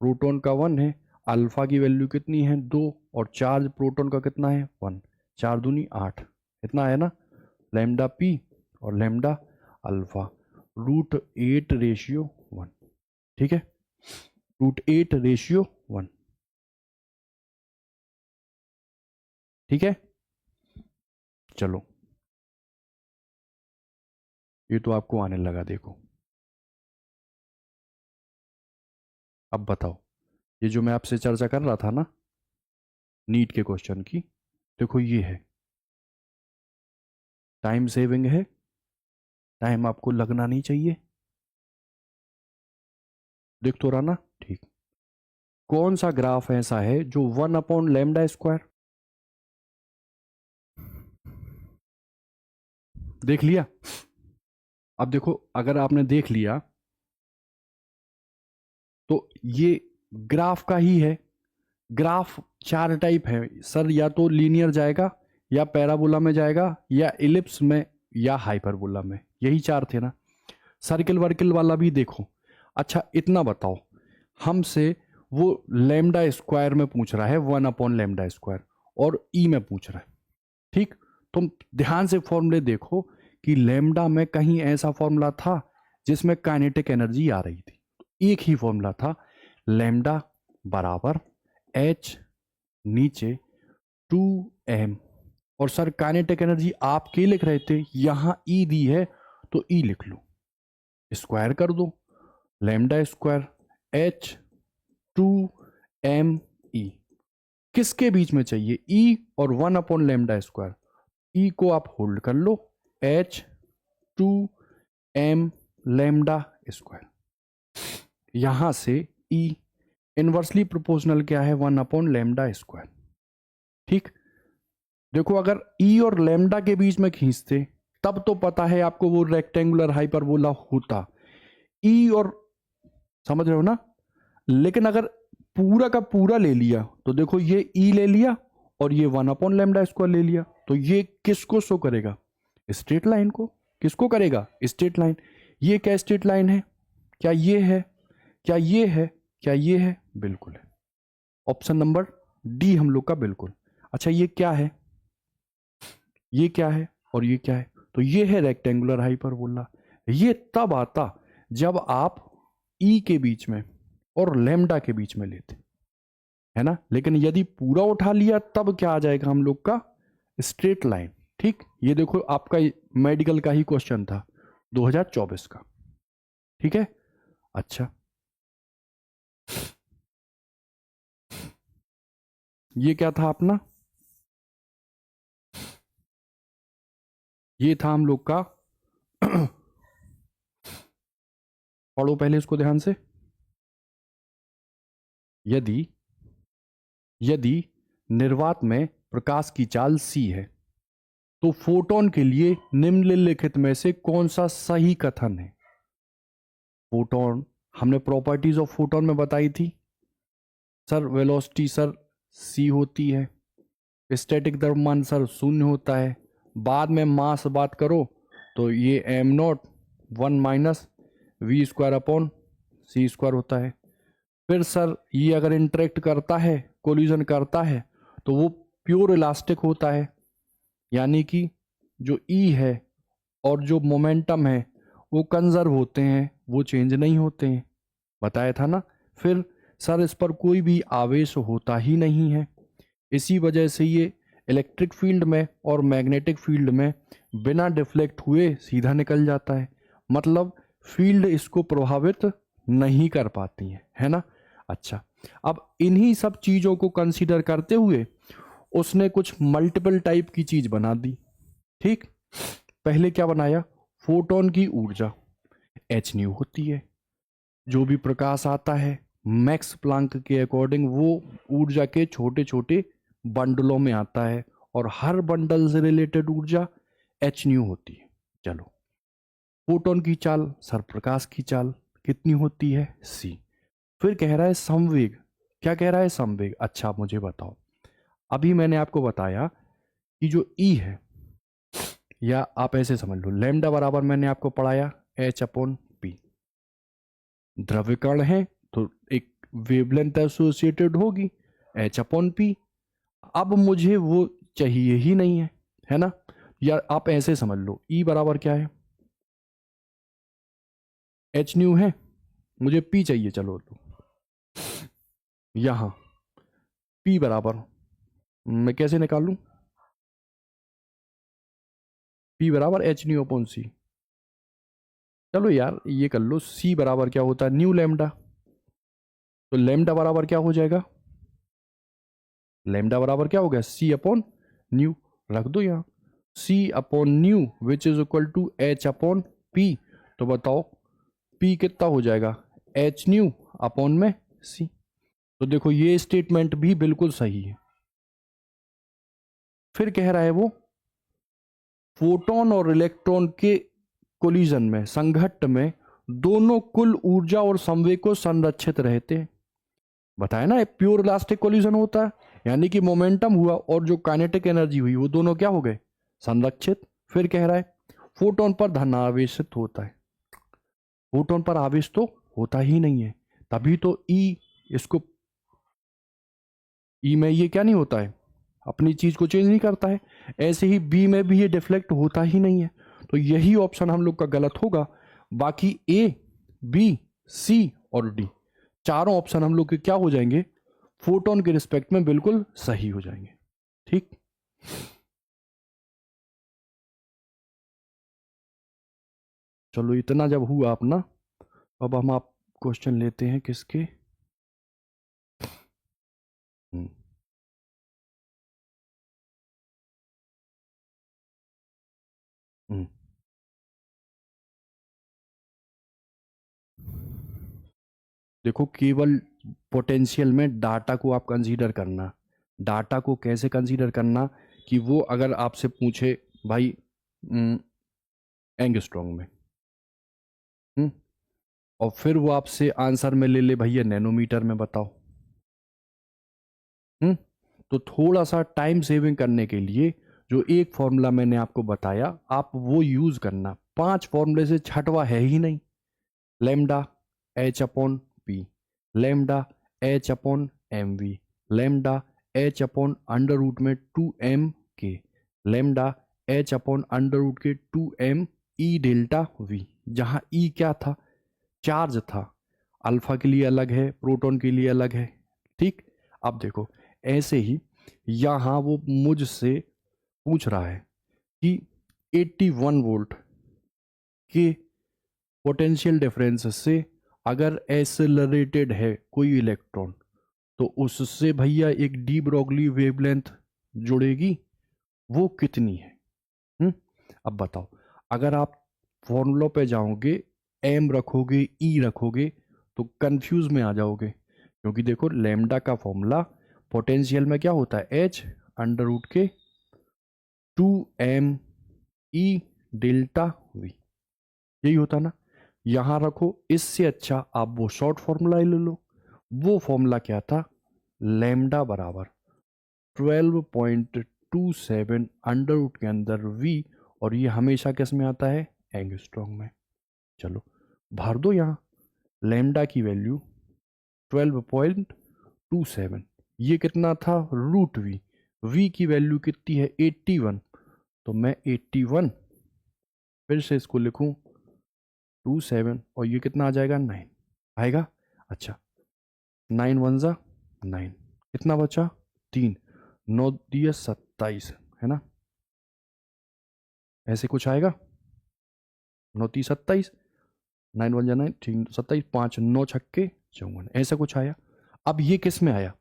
प्रोटॉन का 1 है, अल्फा की वैल्यू कितनी है? 2, और चार्ज प्रोटॉन का कितना है? 1। 4 दूनी 8, इतना है ना, लैम्डा पी और लैम्डा अल्फा √8/1, ठीक है, √8/1, ठीक है। चलो ये तो आपको आने लगा, देखो अब बताओ, ये जो मैं आपसे चर्चा कर रहा था ना नीट के क्वेश्चन की, देखो ये है, टाइम सेविंग है, टाइम आपको लगना नहीं चाहिए, देख तो रहा ना, ठीक। कौन सा ग्राफ ऐसा है जो 1/λ², देख लिया। अब देखो अगर आपने देख लिया तो ये ग्राफ का ही है। ग्राफ 4 टाइप है सर, या तो लीनियर जाएगा, या पैराबोला में जाएगा, या इलिप्स में, या हाइपरबोला में, यही 4 थे ना। सर्किल वर्किल वाला भी देखो। अच्छा इतना बताओ, हमसे वो λ² में पूछ रहा है, 1/λ², और ई में पूछ रहा है, ठीक। तुम ध्यान से फॉर्मूले देखो कि लैम्डा में कहीं ऐसा फॉर्मूला था जिसमें काइनेटिक एनर्जी आ रही थी, एक ही फॉर्मूला था, लैम्डा बराबर h नीचे 2m, और सर काइनेटिक एनर्जी आप के लिख रहे थे, यहां ई दी है तो ई लिख लो, स्क्वायर कर दो, λ² h 2m e, किसके बीच में चाहिए, ई और 1/λ², ई को आप होल्ड कर लो, h 2m λ², यहां से ई इनवर्सली प्रोपोर्शनल क्या है, 1/λ², ठीक। देखो अगर ई और लैम्डा के बीच में खींचते तब तो पता है आपको वो रेक्टेंगुलर हाइपरबोला होता, ई और, समझ रहे हो ना। लेकिन अगर पूरा का पूरा ले लिया तो देखो ये ई ले लिया और ये 1/λ² ले लिया, तो ये किसको शो करेगा, स्ट्रेट लाइन को। किसको करेगा, स्ट्रेट लाइन। ये क्या स्ट्रेट लाइन है, क्या ये है, क्या ये है, क्या ये है, बिल्कुल है, ऑप्शन नंबर डी हम लोग का बिल्कुल। अच्छा ये क्या है, ये क्या है, और ये क्या है, तो ये है रेक्टेंगुलर हाइपरबोला। ये तब आता जब आप ई के बीच में और लैम्डा के बीच में लेते, है ना। लेकिन यदि पूरा उठा लिया तब क्या आ जाएगा हम लोग का, स्ट्रेट लाइन, ठीक। ये देखो आपका मेडिकल का ही क्वेश्चन था 2024 का, ठीक है। अच्छा ये क्या था अपना, ये था हम लोग का पढ़ो पहले इसको ध्यान से। यदि यदि निर्वात में प्रकाश की चाल c है तो फोटोन के लिए निम्नलिखित में से कौन सा सही कथन है। फोटोन, हमने प्रॉपर्टीज ऑफ फोटोन में बताई थी सर, वेलोसिटी सर c होती है, स्टैटिक द्रव्यमान सर 0 होता है, बाद में मास बात करो तो ये m0 1 - v²/c² होता है। फिर सर ये अगर इंटरेक्ट करता है, कोलिजन करता है, तो वो प्योर इलास्टिक होता है, यानी कि जो ई है और जो मोमेंटम है वो कंजर्व होते हैं, वो चेंज नहीं होते हैं, बताया था ना। फिर सर इस पर कोई भी आवेश होता ही नहीं है, इसी वजह से ये इलेक्ट्रिक फील्ड में और मैग्नेटिक फील्ड में बिना डिफ्लेक्ट हुए सीधा निकल जाता है, मतलब फील्ड इसको प्रभावित नहीं कर पाती है ना। अच्छा अब इन्हीं सब चीजों को कंसीडर करते हुए उसने कुछ मल्टीपल टाइप की चीज बना दी, ठीक। पहले क्या बनाया, फोटोन की ऊर्जा h न्यू होती है, जो भी प्रकाश आता है मैक्स प्लांक के अकॉर्डिंग वो ऊर्जा के छोटे छोटे बंडलों में आता है, और हर बंडल से रिलेटेड ऊर्जा h न्यू होती है। चलो फोटोन की चाल सर, प्रकाश की चाल कितनी होती है c। फिर कह रहा है संवेग, क्या कह रहा है, संवेग। अच्छा मुझे बताओ, अभी मैंने आपको बताया कि जो E है, या आप ऐसे समझ लो लैम्डा बराबर मैंने आपको पढ़ाया h/p, द्रव्य कण है तो एक वेवलेंथ एसोसिएटेड होगी h/p। अब मुझे वो चाहिए ही नहीं है ना। या आप ऐसे समझ लो, ई बराबर क्या है, एच न्यू है, मुझे पी चाहिए, चलो तो यहां पी बराबर मैं कैसे निकालूं, पी बराबर एच न्यू अपॉन सी। चलो यार ये कर लो, सी बराबर क्या होता है, न्यू लैम्डा। तो लैम्डा बराबर क्या हो जाएगा, लैम्डा बराबर क्या हो गया, सी अपॉन न्यू। रख दो यहाँ, C upon nu which is equal to H upon P. तो बताओ पी कितना हो जाएगा, एच न्यू अपॉन में सी। तो देखो ये स्टेटमेंट भी बिल्कुल सही है। फिर कह रहा है वो फोटोन और इलेक्ट्रॉन के कोलिजन में, संघट्ट में दोनों कुल ऊर्जा और संवेग को संरक्षित रहते हैं। बताया ना प्योर इलास्टिक कोलिजन होता है, यानी कि मोमेंटम हुआ और जो काइनेटिक एनर्जी हुई वो दोनों क्या हो गए, संरक्षित। फिर कह रहा है फोटोन पर धनावेशित होता है, फोटोन पर आवेश तो होता ही नहीं है, तभी तो ई इसको, ई में ये क्या नहीं होता है, अपनी चीज को चेंज नहीं करता है। ऐसे ही बी में भी ये डिफ्लेक्ट होता ही नहीं है। तो यही ऑप्शन हम लोग का गलत होगा। बाकी ए, बी, सी और डी चारों ऑप्शन हम लोग के क्या हो जाएंगे, फोटोन के रिस्पेक्ट में बिल्कुल सही हो जाएंगे। ठीक, चलो इतना जब हुआ अपना, अब हम आप क्वेश्चन लेते हैं किसके, हम्म, हम्म। देखो केवल पोटेंशियल में डाटा को आप कंसीडर करना, डाटा को कैसे कंसीडर करना, कि वो अगर आपसे पूछे भाई एंगस्ट्रॉन्ग में, हम्म, और फिर वो आपसे आंसर में ले ले भैया नैनोमीटर में बताओ, हम्म, तो थोड़ा सा टाइम सेविंग करने के लिए जो एक फॉर्मूला मैंने आपको बताया आप वो यूज करना। 5 फॉर्मूले से छठवा है ही नहीं, lambda H upon P, lambda H upon M V, lambda H upon under root में 2m के, lambda H upon under root के 2m ई डेल्टा वी। जहां ई क्या था, चार्ज था, अल्फा के लिए अलग है, प्रोटॉन के लिए अलग है। ठीक, अब देखो ऐसे ही यहां वो मुझसे पूछ रहा है कि 81 वोल्ट के पोटेंशियल डिफरेंस से अगर एक्सेलरेटेड है कोई इलेक्ट्रॉन, तो उससे भैया एक डी ब्रोगली वेवलेंथ जुड़ेगी, वो कितनी है। हम्म, अब बताओ, अगर आप फॉर्मूलों पे जाओगे, एम रखोगे, ई रखोगे, तो कंफ्यूज में आ जाओगे, क्योंकि देखो लैम्डा का फॉर्मूला पोटेंशियल में क्या होता है, एच अंडर रूट के 2m ई डेल्टा वी, यही होता ना। यहां रखो, इससे अच्छा आप वो शॉर्ट फॉर्मूला ले लो। वो फॉर्मूला क्या था, लैम्डा बराबर 12.27 अंडर रूट के अंदर वी, और ये हमेशा किस में आता है, एंगस्ट्रॉन्ग में। चलो भर दो यहाँ, लैम्डा की वैल्यू 12.27, ये कितना था रूट वी, वी की वैल्यू कितनी है 81, तो मैं 81 फिर से इसको लिखूं 27, और ये कितना आ जाएगा 9 आएगा। अच्छा 9 वन जा 9, कितना बचा 3, 9 दिया 27, है ना, ऐसे कुछ आएगा, 9 3 27, 9 वन जा 9, 3 27, 5 9 छक्के 54, ऐसा कुछ आया। अब ये किस में आया,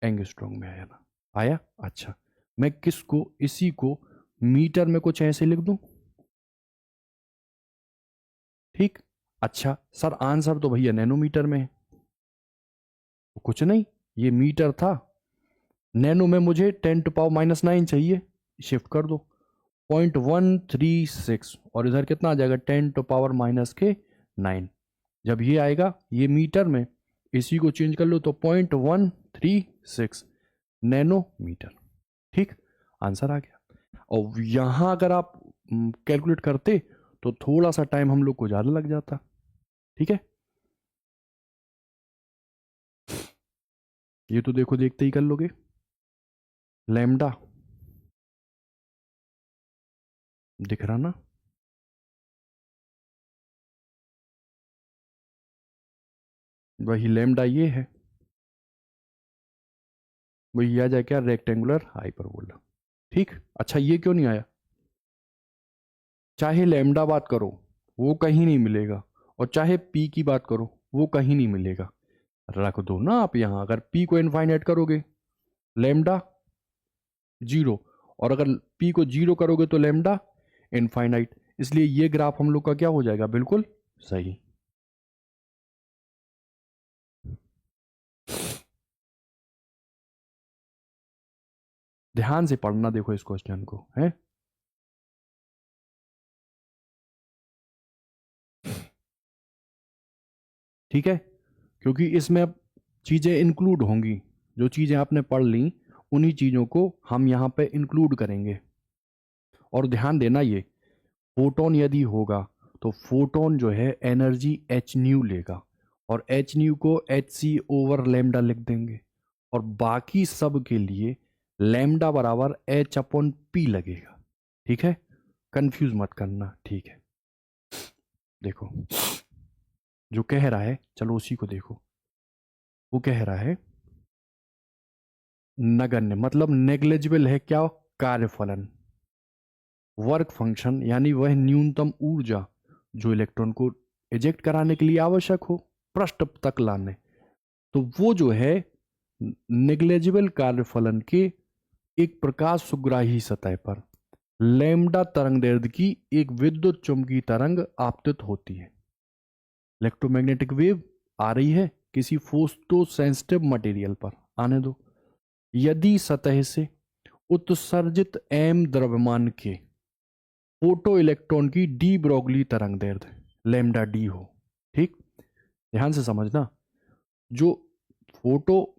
एंगस्ट्रॉन्ग में आया ना, आया। अच्छा मैं किसको, इसी को मीटर में कुछ ऐसे लिख दूं, ठीक। अच्छा सर आंसर तो भैया नैनोमीटर में है, तो कुछ नहीं, ये मीटर था, नैनो में मुझे 10⁻⁹ चाहिए, शिफ्ट कर दो 0.136, और इधर कितना आ जाएगा 10⁻⁹ जब ये आएगा ये मीटर में, इसी को चेंज कर लो तो 0.136 नैनोमीटर। ठीक, आंसर आ गया। और यहां अगर आप कैलकुलेट करते तो थोड़ा सा टाइम हम लोग को ज्यादा लग जाता। ठीक है, ये तो देखो देखते ही कर लोगे। लैम्डा दिख रहा ना, वही लैम्डा ये है, वही आ जाए क्या, रेक्टेंगुलर हाइपरबोला। ठीक, अच्छा ये क्यों नहीं आया, चाहे लैम्डा बात करो वो कहीं नहीं मिलेगा, और चाहे पी की बात करो वो कहीं नहीं मिलेगा। रख दो ना आप यहां, अगर पी को इनफाइनाइट करोगे लैम्डा जीरो, और अगर पी को जीरो करोगे तो लैम्डा इनफाइनाइट, इसलिए ये ग्राफ हम लोग का क्या हो जाएगा, बिल्कुल सही। ध्यान से पढ़ना देखो इस क्वेश्चन को है। ठीक है, क्योंकि इसमें अब चीजें इंक्लूड होंगी, जो चीजें आपने पढ़ ली उन्हीं चीजों को हम यहां पे इंक्लूड करेंगे। और ध्यान देना, ये फोटोन यदि होगा तो फोटोन जो है एनर्जी एच न्यू लेगा, और एच न्यू को एच सी ओवर लेमडा लिख देंगे, और बाकी सब के लिए लेमडा बराबर एच अपॉन पी लगेगा। ठीक है, कंफ्यूज मत करना, ठीक है। देखो जो कह रहा है, चलो उसी को देखो। वो कह रहा है नगण्य मतलब नेग्लेजिबल है क्या, कार्यफलन, वर्क फंक्शन, यानी वह न्यूनतम ऊर्जा जो इलेक्ट्रॉन को इजेक्ट कराने के लिए आवश्यक हो पृष्ठ तक लाने, तो वो जो है नेग्लेजिबल कार्यफलन के एक प्रकाश सुग्राही सतह पर लैम्डा तरंग दैर्ध्य की एक विद्युत चुंबकीय तरंग आपतित होती है। इलेक्ट्रोमैग्नेटिक वेव आ रही है किसी फोटो सेंसिटिव मटेरियल पर, आने दो। यदि सतह से उत्सर्जित एम द्रव्यमान के फोटो इलेक्ट्रॉन की डी ब्रोगली तरंग दैर्ध्य लैम्डा डी हो, ठीक, ध्यान से समझना, जो फोटो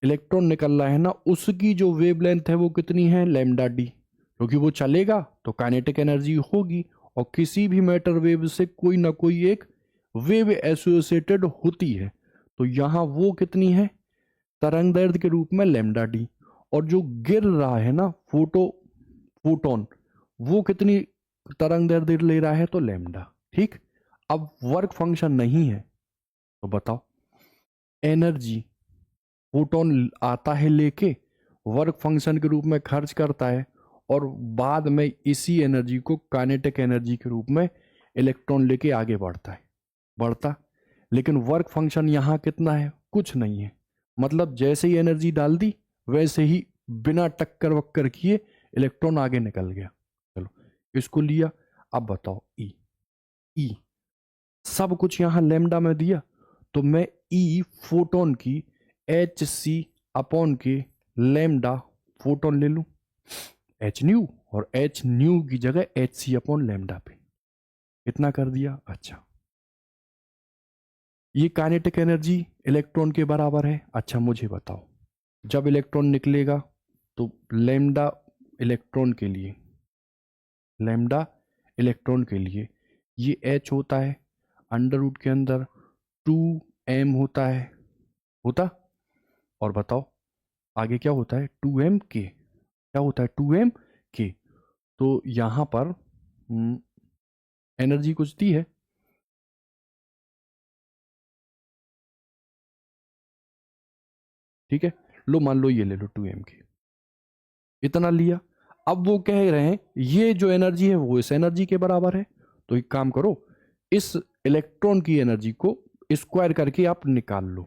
इलेक्ट्रॉन निकल रहा है ना उसकी जो वेवलेंथ है वो कितनी है, लैम्डा डी, क्योंकि वो चलेगा तो काइनेटिक एनर्जी होगी, और किसी भी मैटर वेव से कोई ना कोई एक वेव एसोसिएटेड होती है, तो यहां वो कितनी है, तरंग दैर्ध्य के रूप में लैम्डा डी। और जो गिर रहा है ना फोटोन, वो कितनी तरंग दैर्ध्य ले रहा है, तो लैम्डा। ठीक, अब वर्क फंक्शन नहीं है तो बताओ, एनर्जी फोटोन आता है लेके, वर्क फंक्शन के रूप में खर्च करता है, और बाद में इसी एनर्जी को काइनेटिक एनर्जी के रूप में इलेक्ट्रॉन लेके आगे बढ़ता है, बढ़ता, लेकिन वर्क फंक्शन यहां कितना है, कुछ नहीं है, मतलब जैसे ही एनर्जी डाल दी वैसे ही बिना टक्कर वक्कर किए इलेक्ट्रॉन आगे निकल गया। चलो इसको लिया, अब बताओ ई, ई सब कुछ यहां लेमडा में दिया, तो मैं ई फोटोन की एच सी अपॉन के लेमडा फोटोन ले लूं, एच न्यू, और एच न्यू की जगह एच सी अपॉन लेमडा पे, इतना कर दिया। अच्छा ये काइनेटिक एनर्जी इलेक्ट्रॉन के बराबर है। अच्छा मुझे बताओ, जब इलेक्ट्रॉन निकलेगा तो लेमडा इलेक्ट्रॉन के लिए, लेमडा इलेक्ट्रॉन के लिए ये एच होता है, अंडर रूट के अंदर 2m होता है, होता, और बताओ आगे क्या होता है, 2m के, क्या होता है 2m के, तो यहां पर एनर्जी कुछ दी है, ठीक है, लो मान लो ये ले लो 2m की, इतना लिया। अब वो कह रहे हैं ये जो एनर्जी है वो इस एनर्जी के बराबर है, तो एक काम करो, इस इलेक्ट्रॉन की एनर्जी को स्क्वायर करके आप निकाल लो,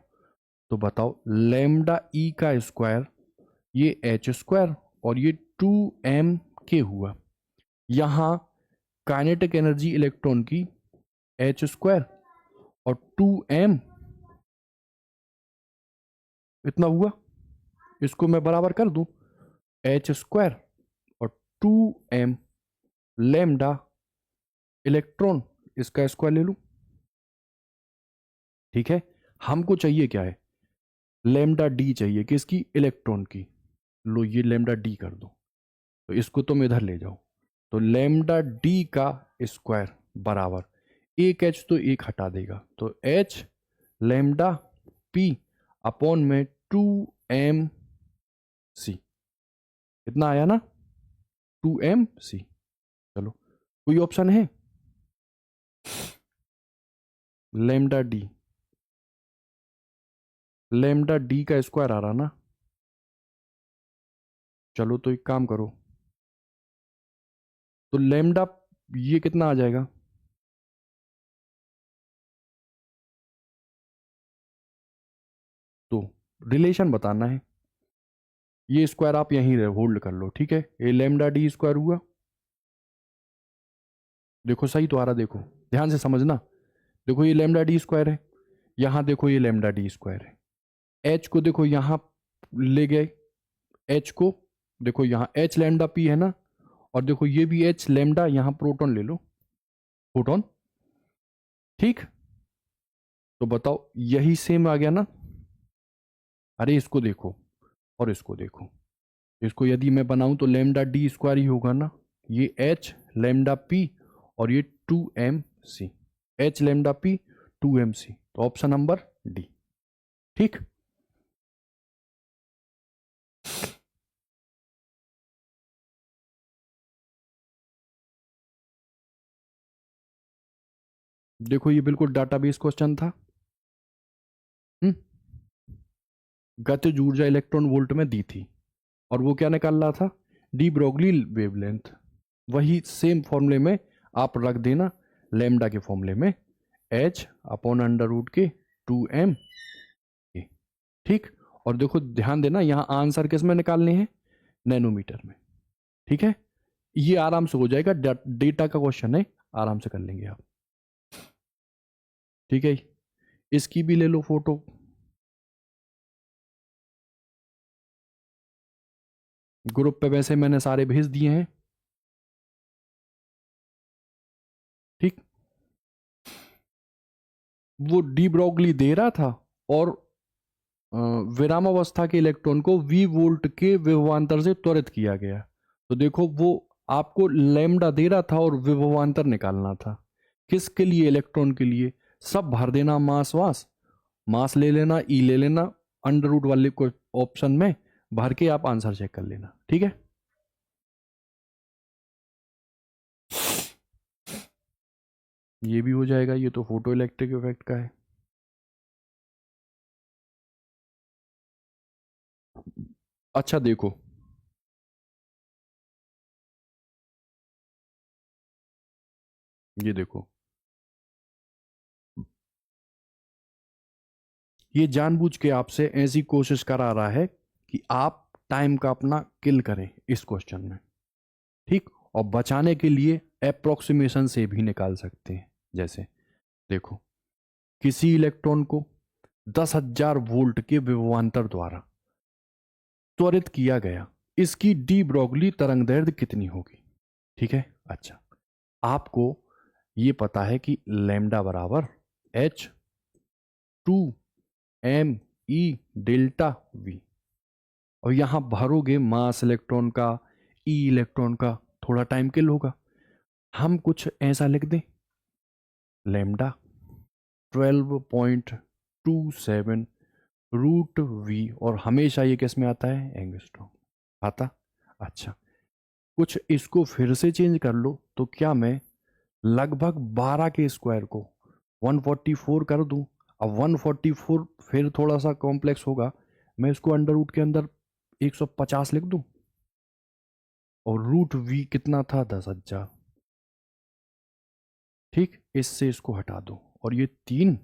तो बताओ लेमडा ई का स्क्वायर, ये एच स्क्वायर, और ये 2m के हुआ, यहां काइनेटिक एनर्जी इलेक्ट्रॉन की एच स्क्वायर और 2m, इतना हुआ, इसको मैं बराबर कर दूं, एच स्क्वायर और 2m लेमडा इलेक्ट्रॉन, इसका स्क्वायर ले लूं, ठीक है। हमको चाहिए क्या है, लेमडा डी चाहिए, किसकी, इलेक्ट्रॉन की, लो ये लेमडा डी कर दो, तो इसको तुम इधर ले जाओ, तो लेमडा डी का स्क्वायर बराबर, एक एच तो एक हटा देगा, तो एच लेमडा पी अपॉन में 2m सी, कितना आया ना, 2mc। चलो कोई ऑप्शन है, लेमडा डी, लेमडा डी का स्क्वायर आ रहा ना। चलो तो एक काम करो, तो लेमडा ये कितना आ जाएगा, तो रिलेशन बताना है। ये स्क्वायर आप यहीं होल्ड कर लो, ठीक है। ये लेमडा डी स्क्वायर हुआ, देखो सही तो आ रहा, देखो ध्यान से समझना। देखो ये लेमडा डी स्क्वायर है, यहां देखो ये लेमडा डी स्क्वायर है। एच को देखो यहां ले गए, एच को देखो यहां एच लेमडा पी है ना, और देखो ये भी एच लेमडा, यहां प्रोटॉन ले लो, प्रोटॉन, ठीक। तो बताओ यही सेम आ गया ना। अरे इसको देखो और इसको देखो, इसको यदि मैं बनाऊं तो लेमडा डी स्क्वायर ही होगा ना, ये एच लेमडा पी और ये 2mc, H lambda P 2mc, तो ऑप्शन नंबर डी, ठीक। देखो ये बिल्कुल डाटाबेस क्वेश्चन था। हम्म, गतिज ऊर्जा इलेक्ट्रॉन वोल्ट में दी थी, और वो क्या निकाल रहा था, डी ब्रोगली वेवलेंथ। वही सेम फॉर्मूले में आप रख देना, लेमडा के फॉर्मूले में एच अपॉन अंडर रूट के 2m, ठीक। और देखो ध्यान देना, यहां आंसर किस में निकालने हैं, नैनोमीटर में, ठीक है। ये आराम से हो जाएगा, डेटा का क्वेश्चन है, आराम से कर लेंगे आप, ठीक है। इसकी भी ले लो फोटो, ग्रुप पे वैसे मैंने सारे भेज दिए हैं, ठीक। वो डी ब्रोगली दे रहा था, और विरामावस्था के इलेक्ट्रॉन को v वोल्ट के विभवांतर से त्वरित किया गया। तो देखो वो आपको लैम्डा दे रहा था और विभवांतर निकालना था, किसके लिए, इलेक्ट्रॉन के लिए। सब भर देना, मास वास, मास ले लेना, ई ले लेना, अंडर रूट वाले को ऑप्शन में भर के आप आंसर चेक कर लेना, ठीक है। ये भी हो जाएगा, ये तो फोटो इलेक्ट्रिक इफेक्ट का है। अच्छा देखो, ये देखो, ये जानबूझ के आपसे ऐसी कोशिश करा रहा है कि आप टाइम का अपना किल करें इस क्वेश्चन में, ठीक। और बचाने के लिए अप्रोक्सीमेशन से भी निकाल सकते हैं। जैसे देखो, किसी इलेक्ट्रॉन को 10,000 वोल्ट के विभवांतर द्वारा त्वरित किया गया, इसकी डी ब्रोगली तरंग दैर्ध्य कितनी होगी, ठीक है। अच्छा, आपको ये पता है कि लैम्डा बराबर एच 2m डेल्टा वी, और यहां भरोगे मास इलेक्ट्रॉन का, ई इलेक्ट्रॉन का, थोड़ा टाइम किल होगा। हम कुछ ऐसा लिख दें, लैम्डा 12.27 रूट वी, और हमेशा ये किस में आता है, एंगस्ट्रॉम आता। अच्छा, कुछ इसको फिर से चेंज कर लो, तो क्या मैं लगभग 12 के स्क्वायर को 144 कर दूं। अब 144 फिर थोड़ा सा कॉम्प्लेक्स होगा, मैं इसको अंडर रूट के अंदर 150 लिख दूं, और रूट वी कितना था, 10,000, ठीक। इससे इसको हटा दो, और ये 3,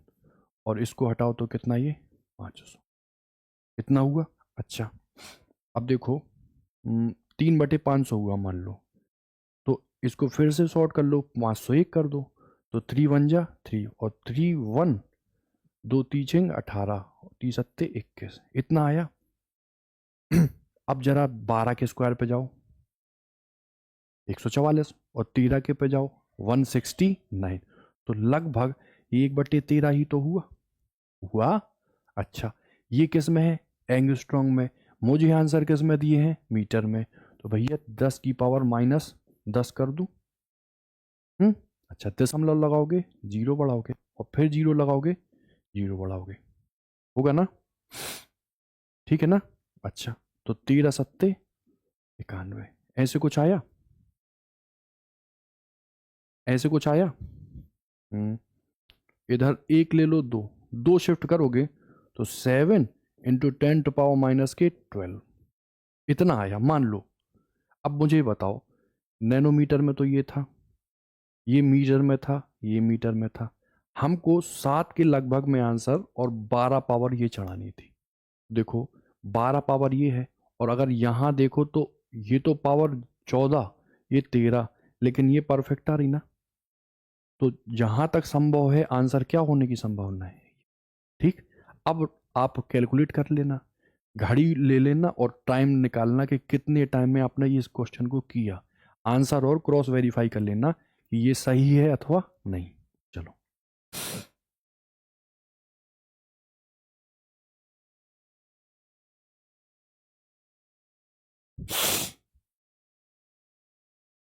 और इसको हटाओ तो कितना, ये 500, कितना हुआ। अच्छा, अब देखो 3/500 हुआ मान लो, तो इसको फिर से शॉर्ट कर लो, 501 कर दो, तो 3 1 जा 3, और 3 1, 2 3 18, 3 7 21, इतना आया। अब जरा 12 के स्क्वायर पे जाओ, 144, और 13 के पे जाओ 169, तो लगभग 1/13 ही तो हुआ हुआ। अच्छा, ये किस में है, एंगस्ट्रॉम में। मुझे आंसर किस में दिए हैं, मीटर में, तो भैया 10⁻⁻10 कर दूं। अच्छा, दशमलव लगाओगे, जीरो बढ़ाओगे, और फिर जीरो लगाओगे, जीरो बढ़ाओगे, होगा ना, ठीक है ना। अच्छा, तो 13 सत्ते 91। ऐसे कुछ आया, ऐसे कुछ आया। इधर एक ले लो, दो, दो शिफ्ट करोगे तो 7 × 10⁻⁻12 इतना आया मान लो। अब मुझे बताओ, नैनोमीटर में तो ये था, ये मीटर में था, ये मीटर में था। हमको 7 के लगभग में आंसर और 12 पावर ये चढ़ानी थी। देखो 12 पावर ये है, और अगर यहां देखो तो ये तो पावर 14, ये 13, लेकिन ये परफेक्ट आ रही ना। तो जहां तक संभव है आंसर क्या होने की संभावना है, ठीक। अब आप कैलकुलेट कर लेना, घड़ी ले लेना और टाइम निकालना कि कितने टाइम में आपने इस क्वेश्चन को किया, आंसर और क्रॉस वेरीफाई कर लेना कि ये सही है अथवा नहीं। चलो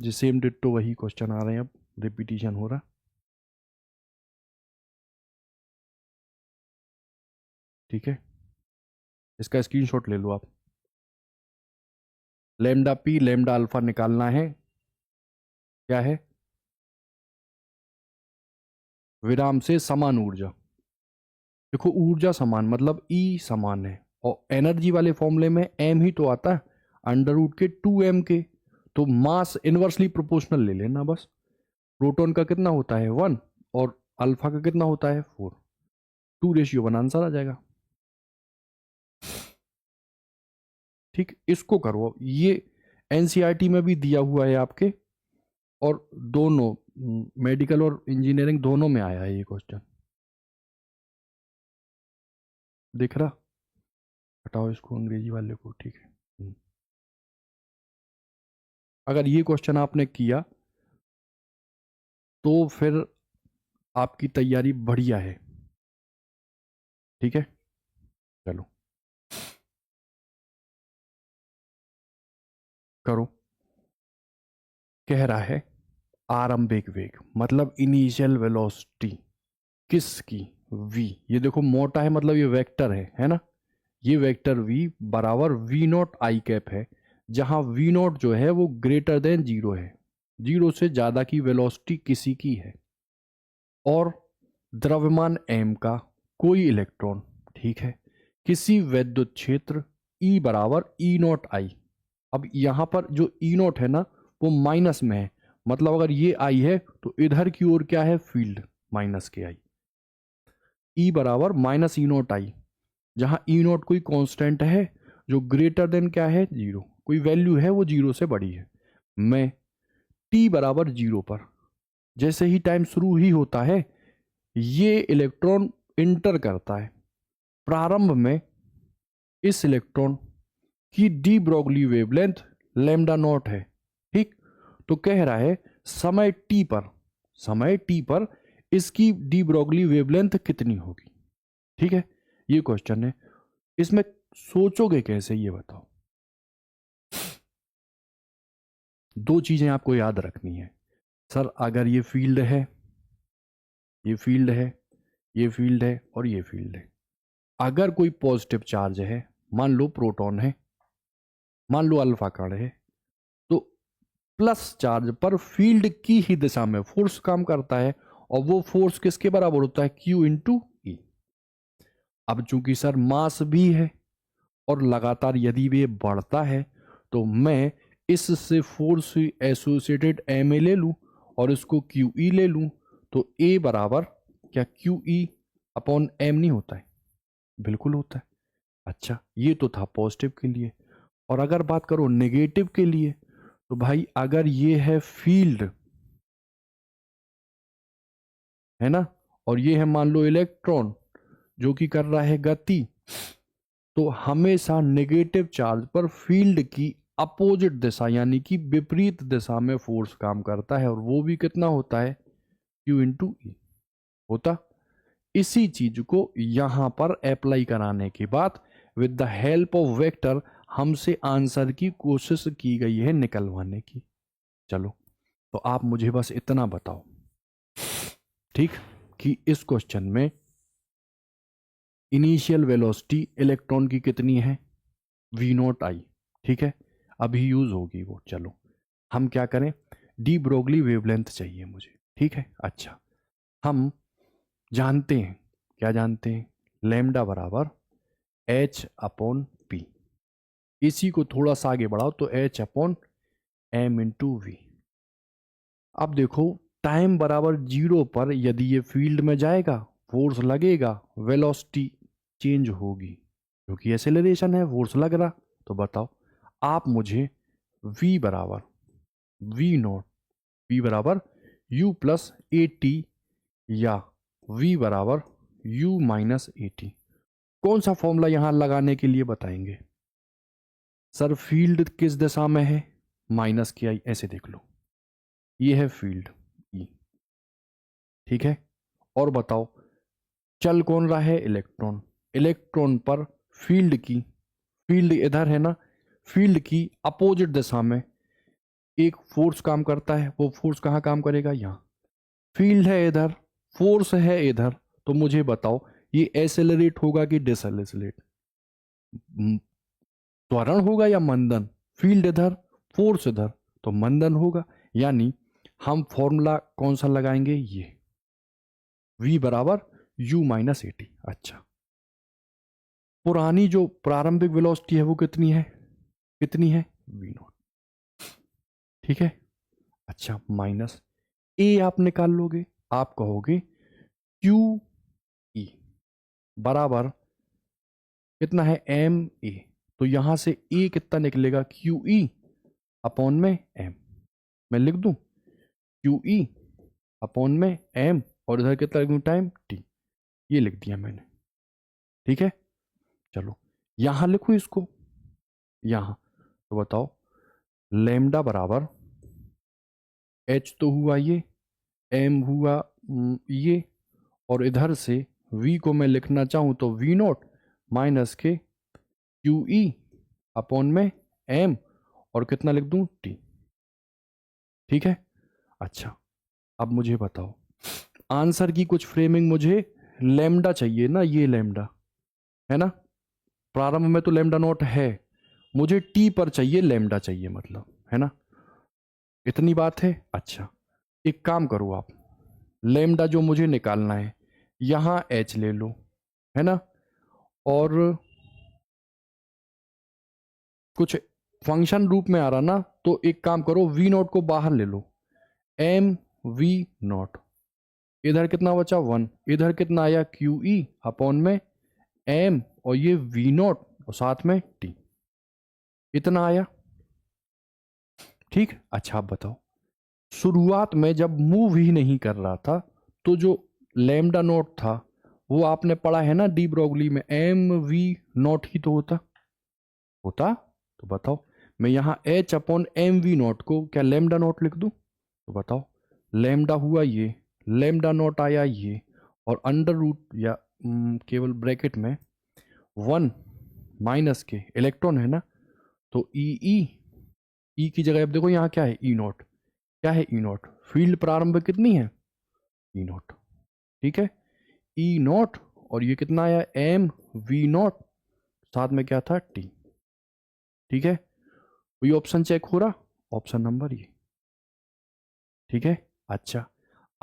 जी, सेम डिट्टो वही क्वेश्चन आ रहे हैं, अब रिपीटिशन हो रहा। ठीक है, इसका स्क्रीनशॉट ले लो आप। लैम्डा पी लैम्डा अल्फा निकालना है, क्या है, विराम से समान ऊर्जा। देखो ऊर्जा समान मतलब ई समान है, और एनर्जी वाले फॉर्मूले में एम ही तो आता है, √2m के। तो मास इनवर्सली प्रोपोर्शनल ले लेना बस। प्रोटॉन का कितना होता है 1, और अल्फा का कितना होता है 4, 2:1 आंसर आ जाएगा। ठीक, इसको करो, ये एनसीईआरटी में भी दिया हुआ है आपके, और दोनों मेडिकल और इंजीनियरिंग दोनों में आया है ये क्वेश्चन, दिख रहा। हटाओ इसको अंग्रेजी वाले को, ठीक है। अगर ये क्वेश्चन आपने किया तो फिर आपकी तैयारी बढ़िया है, ठीक है। चलो करो। कह रहा है आरंभिक वेग मतलब इनिशियल वेलोसिटी किसकी, v। ये देखो मोटा है मतलब ये वेक्टर है ना। ये वेक्टर v बराबर v0 i कैप है, जहां v0 जो है वो ग्रेटर देन 0 है, 0 से ज्यादा की वेलोसिटी किसी की है, और द्रव्यमान m का कोई इलेक्ट्रॉन, ठीक है, किसी वैद्युत क्षेत्र E बराबर E0 I। अब यहां पर जो E0 है ना वो माइनस में है, मतलब अगर ये I है तो इधर की ओर क्या है फील्ड, माइनस के I। E बराबर -E0 I, जहां E0 कोई कांस्टेंट है जो ग्रेटर देन क्या है 0, कोई वैल्यू है वो 0 से बड़ी है। मैं T बराबर 0 पर, जैसे ही टाइम शुरू ही होता है ये इलेक्ट्रॉन इंटर करता है। प्रारंभ में इस इलेक्ट्रॉन की de Broglie wavelength lambda naught है, ठीक। तो कह रहा है समय टी पर, समय टी पर इसकी डी ब्रोगली वेवलेंथ कितनी होगी, ठीक है। ये क्वेश्चन है, इसमें सोचोगे कैसे ये बताओ। दो चीजें आपको याद रखनी है। सर अगर ये फील्ड है, ये फील्ड है, ये फील्ड है और ये फील्ड है, अगर कोई पॉजिटिव चार्ज है, मान लो प्रोटॉन है, मान लो अल्फा कण है, तो प्लस चार्ज पर फील्ड की ही दिशा में फोर्स काम करता है, और वो फोर्स किसके बराबर होता है Q × E। अब चूंकि सर मास भी है और लगातार यदि ये बढ़ता है तो मैं इससे फोर्स एसोसिएटेड ma ले लूं और इसको QE ले लूं, तो A बराबर क्या QE/m नहीं होता है, बिल्कुल होता है। अच्छा ये तो था पॉजिटिव के लिए, और अगर बात करो नेगेटिव के लिए, तो भाई अगर ये है फील्ड, है ना, और ये है मान लो इलेक्ट्रॉन जो कि कर रहा है गति, तो हमेशा नेगेटिव चार्ज पर फील्ड की अपोजिट दिशा यानी कि विपरीत दिशा में फोर्स काम करता है, और वो भी कितना होता है Q × E होता। इसी चीज को यहां पर अप्लाई कराने के बाद with the help of vector हमसे आंसर की कोशिश की गई है निकलवाने की। चलो तो आप मुझे बस इतना बताओ, ठीक, कि इस क्वेश्चन में इनिशियल वेलोसिटी इलेक्ट्रॉन की कितनी है v0 I, ठीक है। अभी यूज होगी वो। चलो हम क्या करें, डी ब्रोगली वेवलेंथ चाहिए मुझे, ठीक है। अच्छा, हम जानते हैं, क्या जानते हैं, लैम्डा बराबर एच अपॉन पी। इसी को थोड़ा सा आगे बढ़ाओ तो H upon M into V. अब देखो, टाइम बराबर 0 पर यदि ये फील्ड में जाएगा, फोर्स लगेगा, वेलोसिटी चेंज होगी, क्योंकि एक्सेलरेशन है, फोर्स लग रहा। तो बताओ आप मुझे v बराबर वी नॉट, v बराबर u प्लस ए टी या v बराबर u माइनस ए टी, कौन सा फॉर्मूला यहां लगाने के लिए बताएंगे। सर फील्ड किस दिशा में है, माइनस की आई, ऐसे देख लो, ये है फील्ड ई, ठीक है। और बताओ चल कौन रहा है, इलेक्ट्रॉन। इलेक्ट्रॉन पर फील्ड की, फील्ड इधर है ना, फील्ड की अपोजिट दिशा में एक फोर्स काम करता है। वो फोर्स कहाँ काम करेगा, यहाँ। फील्ड है इधर, फोर्स है इधर, तो मुझे बताओ ये एसेलरेट होगा कि डिसएलेरेट, त्वरण होगा या मंदन। फील्ड इधर, फोर्स इधर, तो मंदन होगा। यानी हम फॉर्मूला कौन सा लगाएंगे, ये v बराबर u माइनस ए टी। अच्छा, पुरानी जो प्रारंभिक वेलोसिटी है वो कितनी है, कितनी है, v नॉट, ठीक है। अच्छा, माइनस ए आप निकाल लोगे, आप कहोगे क्यू ई बराबर कितना है, एम ए। तो यहां से ए कितना निकलेगा, क्यू ई अपॉन में एम। मैं लिख दूं क्यू ई अपॉन में एम, और इधर कितना लिख दूं, टाइम टी। ये लिख दिया मैंने, ठीक है। चलो यहां लिखूं इसको, यहां तो बताओ लेमडा बराबर एच तो हुआ ये, एम हुआ ये, और इधर से v को मैं लिखना चाहूं तो v नॉट माइनस के क्यू ई अपॉन में m, और कितना लिख दूं, t, ठीक है। अच्छा, अब मुझे बताओ आंसर की कुछ फ्रेमिंग, मुझे लेमडा चाहिए ना, ये लेमडा है ना, प्रारंभ में तो लेमडा नॉट है, मुझे टी पर चाहिए लेमडा चाहिए, मतलब है ना, इतनी बात है। अच्छा, एक काम करो आप, लेमडा जो मुझे निकालना है यहां एच ले लो, है ना, और कुछ फंक्शन रूप में आ रहा ना, तो एक काम करो वी नॉट को बाहर ले लो, एम वी नॉट, इधर कितना बचा 1, इधर कितना आया क्यू ई अपॉन में एम, और ये वी नॉट और साथ में टी, इतना आया, ठीक। अच्छा आप बताओ, शुरुआत में जब मूव ही नहीं कर रहा था तो जो लैम्डा नॉट था वो आपने पढ़ा है ना डी ब्रोगली में, एम वी नॉट ही तो होता होता। तो बताओ मैं यहां H upon M V not को क्या लैम्डा नॉट लिख दूं, तो बताओ लैम्डा हुआ ये, लैम्डा नॉट आया ये, और अंडर रूट या केवल ब्रैकेट में 1 माइनस के इलेक्ट्रॉन है ना, तो ई की जगह अब देखो यहाँ क्या है, ई नॉट, क्या है, ई नॉट, फील्ड प्रारंभ कितनी है, ई नॉट, ठीक है, ई नॉट, और ये कितना आया, एम वी नॉट, साथ में क्या था, टी, ठीक है। ये ऑप्शन चेक हो रहा, ऑप्शन नंबर ये, ठीक है। अच्छा,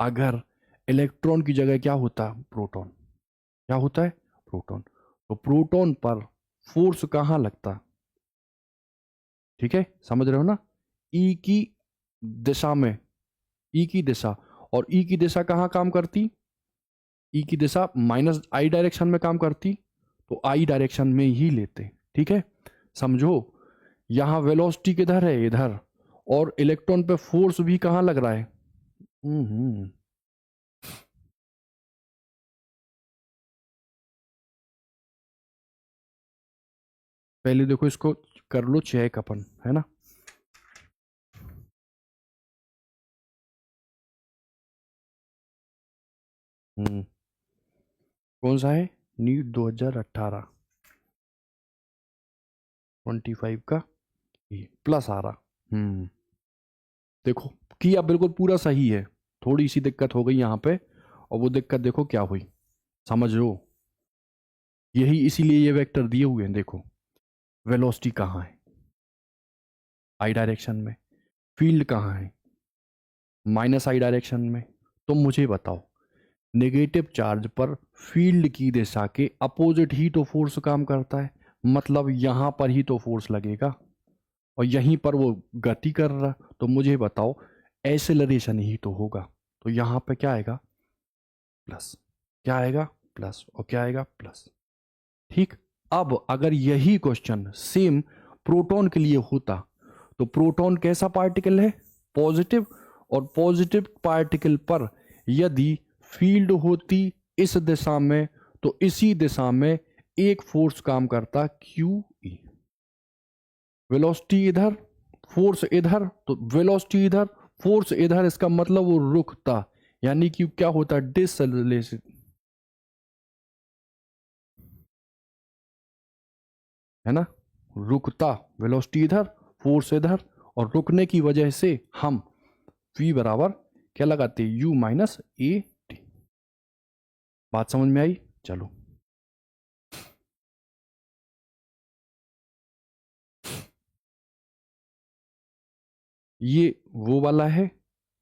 अगर इलेक्ट्रॉन की जगह क्या होता, प्रोटॉन, क्या होता है, प्रोटॉन, तो प्रोटॉन पर फोर्स कहां लगता, ठीक है, समझ रहे हो ना, ई की दिशा में, ई की दिशा, और ई की दिशा कहां काम करती, ई की दिशा माइनस आई डायरेक्शन में काम करती, तो आई डायरेक्शन में ही लेते, ठीक है। समझो यहां वेलोसिटी किधर है, इधर, और इलेक्ट्रॉन पे फोर्स भी कहां लग रहा है, हम्म, पहले देखो इसको कर लो चेक अपन, है ना। कौन सा है, नीट 2018 25 का ये प्लस आ रहा, देखो किया बिल्कुल पूरा सही है, थोड़ी सी दिक्कत हो गई यहाँ पे, और वो दिक्कत देखो क्या हुई, समझो, यही इसीलिए ये वेक्टर दिए हुए हैं, देखो वेलोसिटी कहाँ है, आई डायरेक्शन में। फील्ड कहाँ है? माइनस आई डायरेक्शन में। तो मुझे बताओ, नेगेटिव चार्ज पर फील्ड की दिशा के अपोजिट ही तो फोर्स काम करता है, मतलब यहां पर ही तो फोर्स लगेगा और यहीं पर वो गति कर रहा। तो मुझे बताओ एक्सेलरेशन ही तो होगा। तो यहां पे क्या आएगा? प्लस। क्या आएगा? प्लस। और क्या आएगा? प्लस। ठीक। अब अगर यही क्वेश्चन सेम प्रोटॉन के लिए होता तो प्रोटॉन कैसा पार्टिकल है? पॉजिटिव। और पॉजिटिव पार्टिकल पर यदि फील्ड होती इस दिशा में तो इसी दिशा में एक फोर्स काम करता, क्यू ई। वेलोसिटी इधर, फोर्स इधर, तो वेलोसिटी इधर, फोर्स इधर, इसका मतलब वो रुकता, यानी कि क्या होता? डिसएक्सेलरेशन, है ना? रुकता, वेलोसिटी इधर, फोर्स इधर, और रुकने की वजह से हम v बराबर क्या लगाते? u minus A T. बात समझ में आई? चलो, ये वो वाला है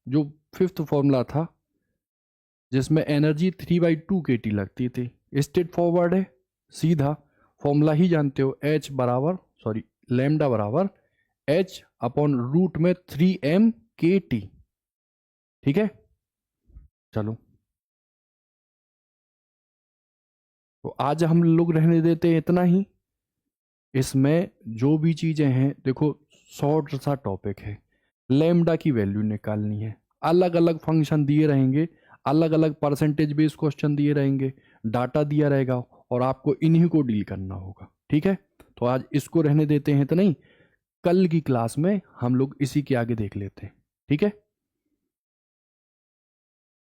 जो फिफ्थ फॉर्मूला था जिसमें एनर्जी 3/2 kT लगती थी। स्ट्रेट फॉरवर्ड है, सीधा फॉर्मूला ही जानते हो, h बराबर लैम्डा बराबर h अपॉन रूट में 3m kT। ठीक है, चलो तो आज हम लोग रहने देते हैं इतना ही। इसमें जो भी चीजें हैं, देखो शॉर्ट सा टॉपिक है, लैम्डा की वैल्यू निकालनी है, अलग अलग फंक्शन दिए रहेंगे, अलग अलग परसेंटेज बेस्ड क्वेश्चन दिए रहेंगे, डाटा दिया रहेगा और आपको इन्हीं को डील करना होगा। ठीक है, तो आज इसको रहने देते हैं तो नहीं, कल की क्लास में हम लोग इसी के आगे देख लेते हैं। ठीक है।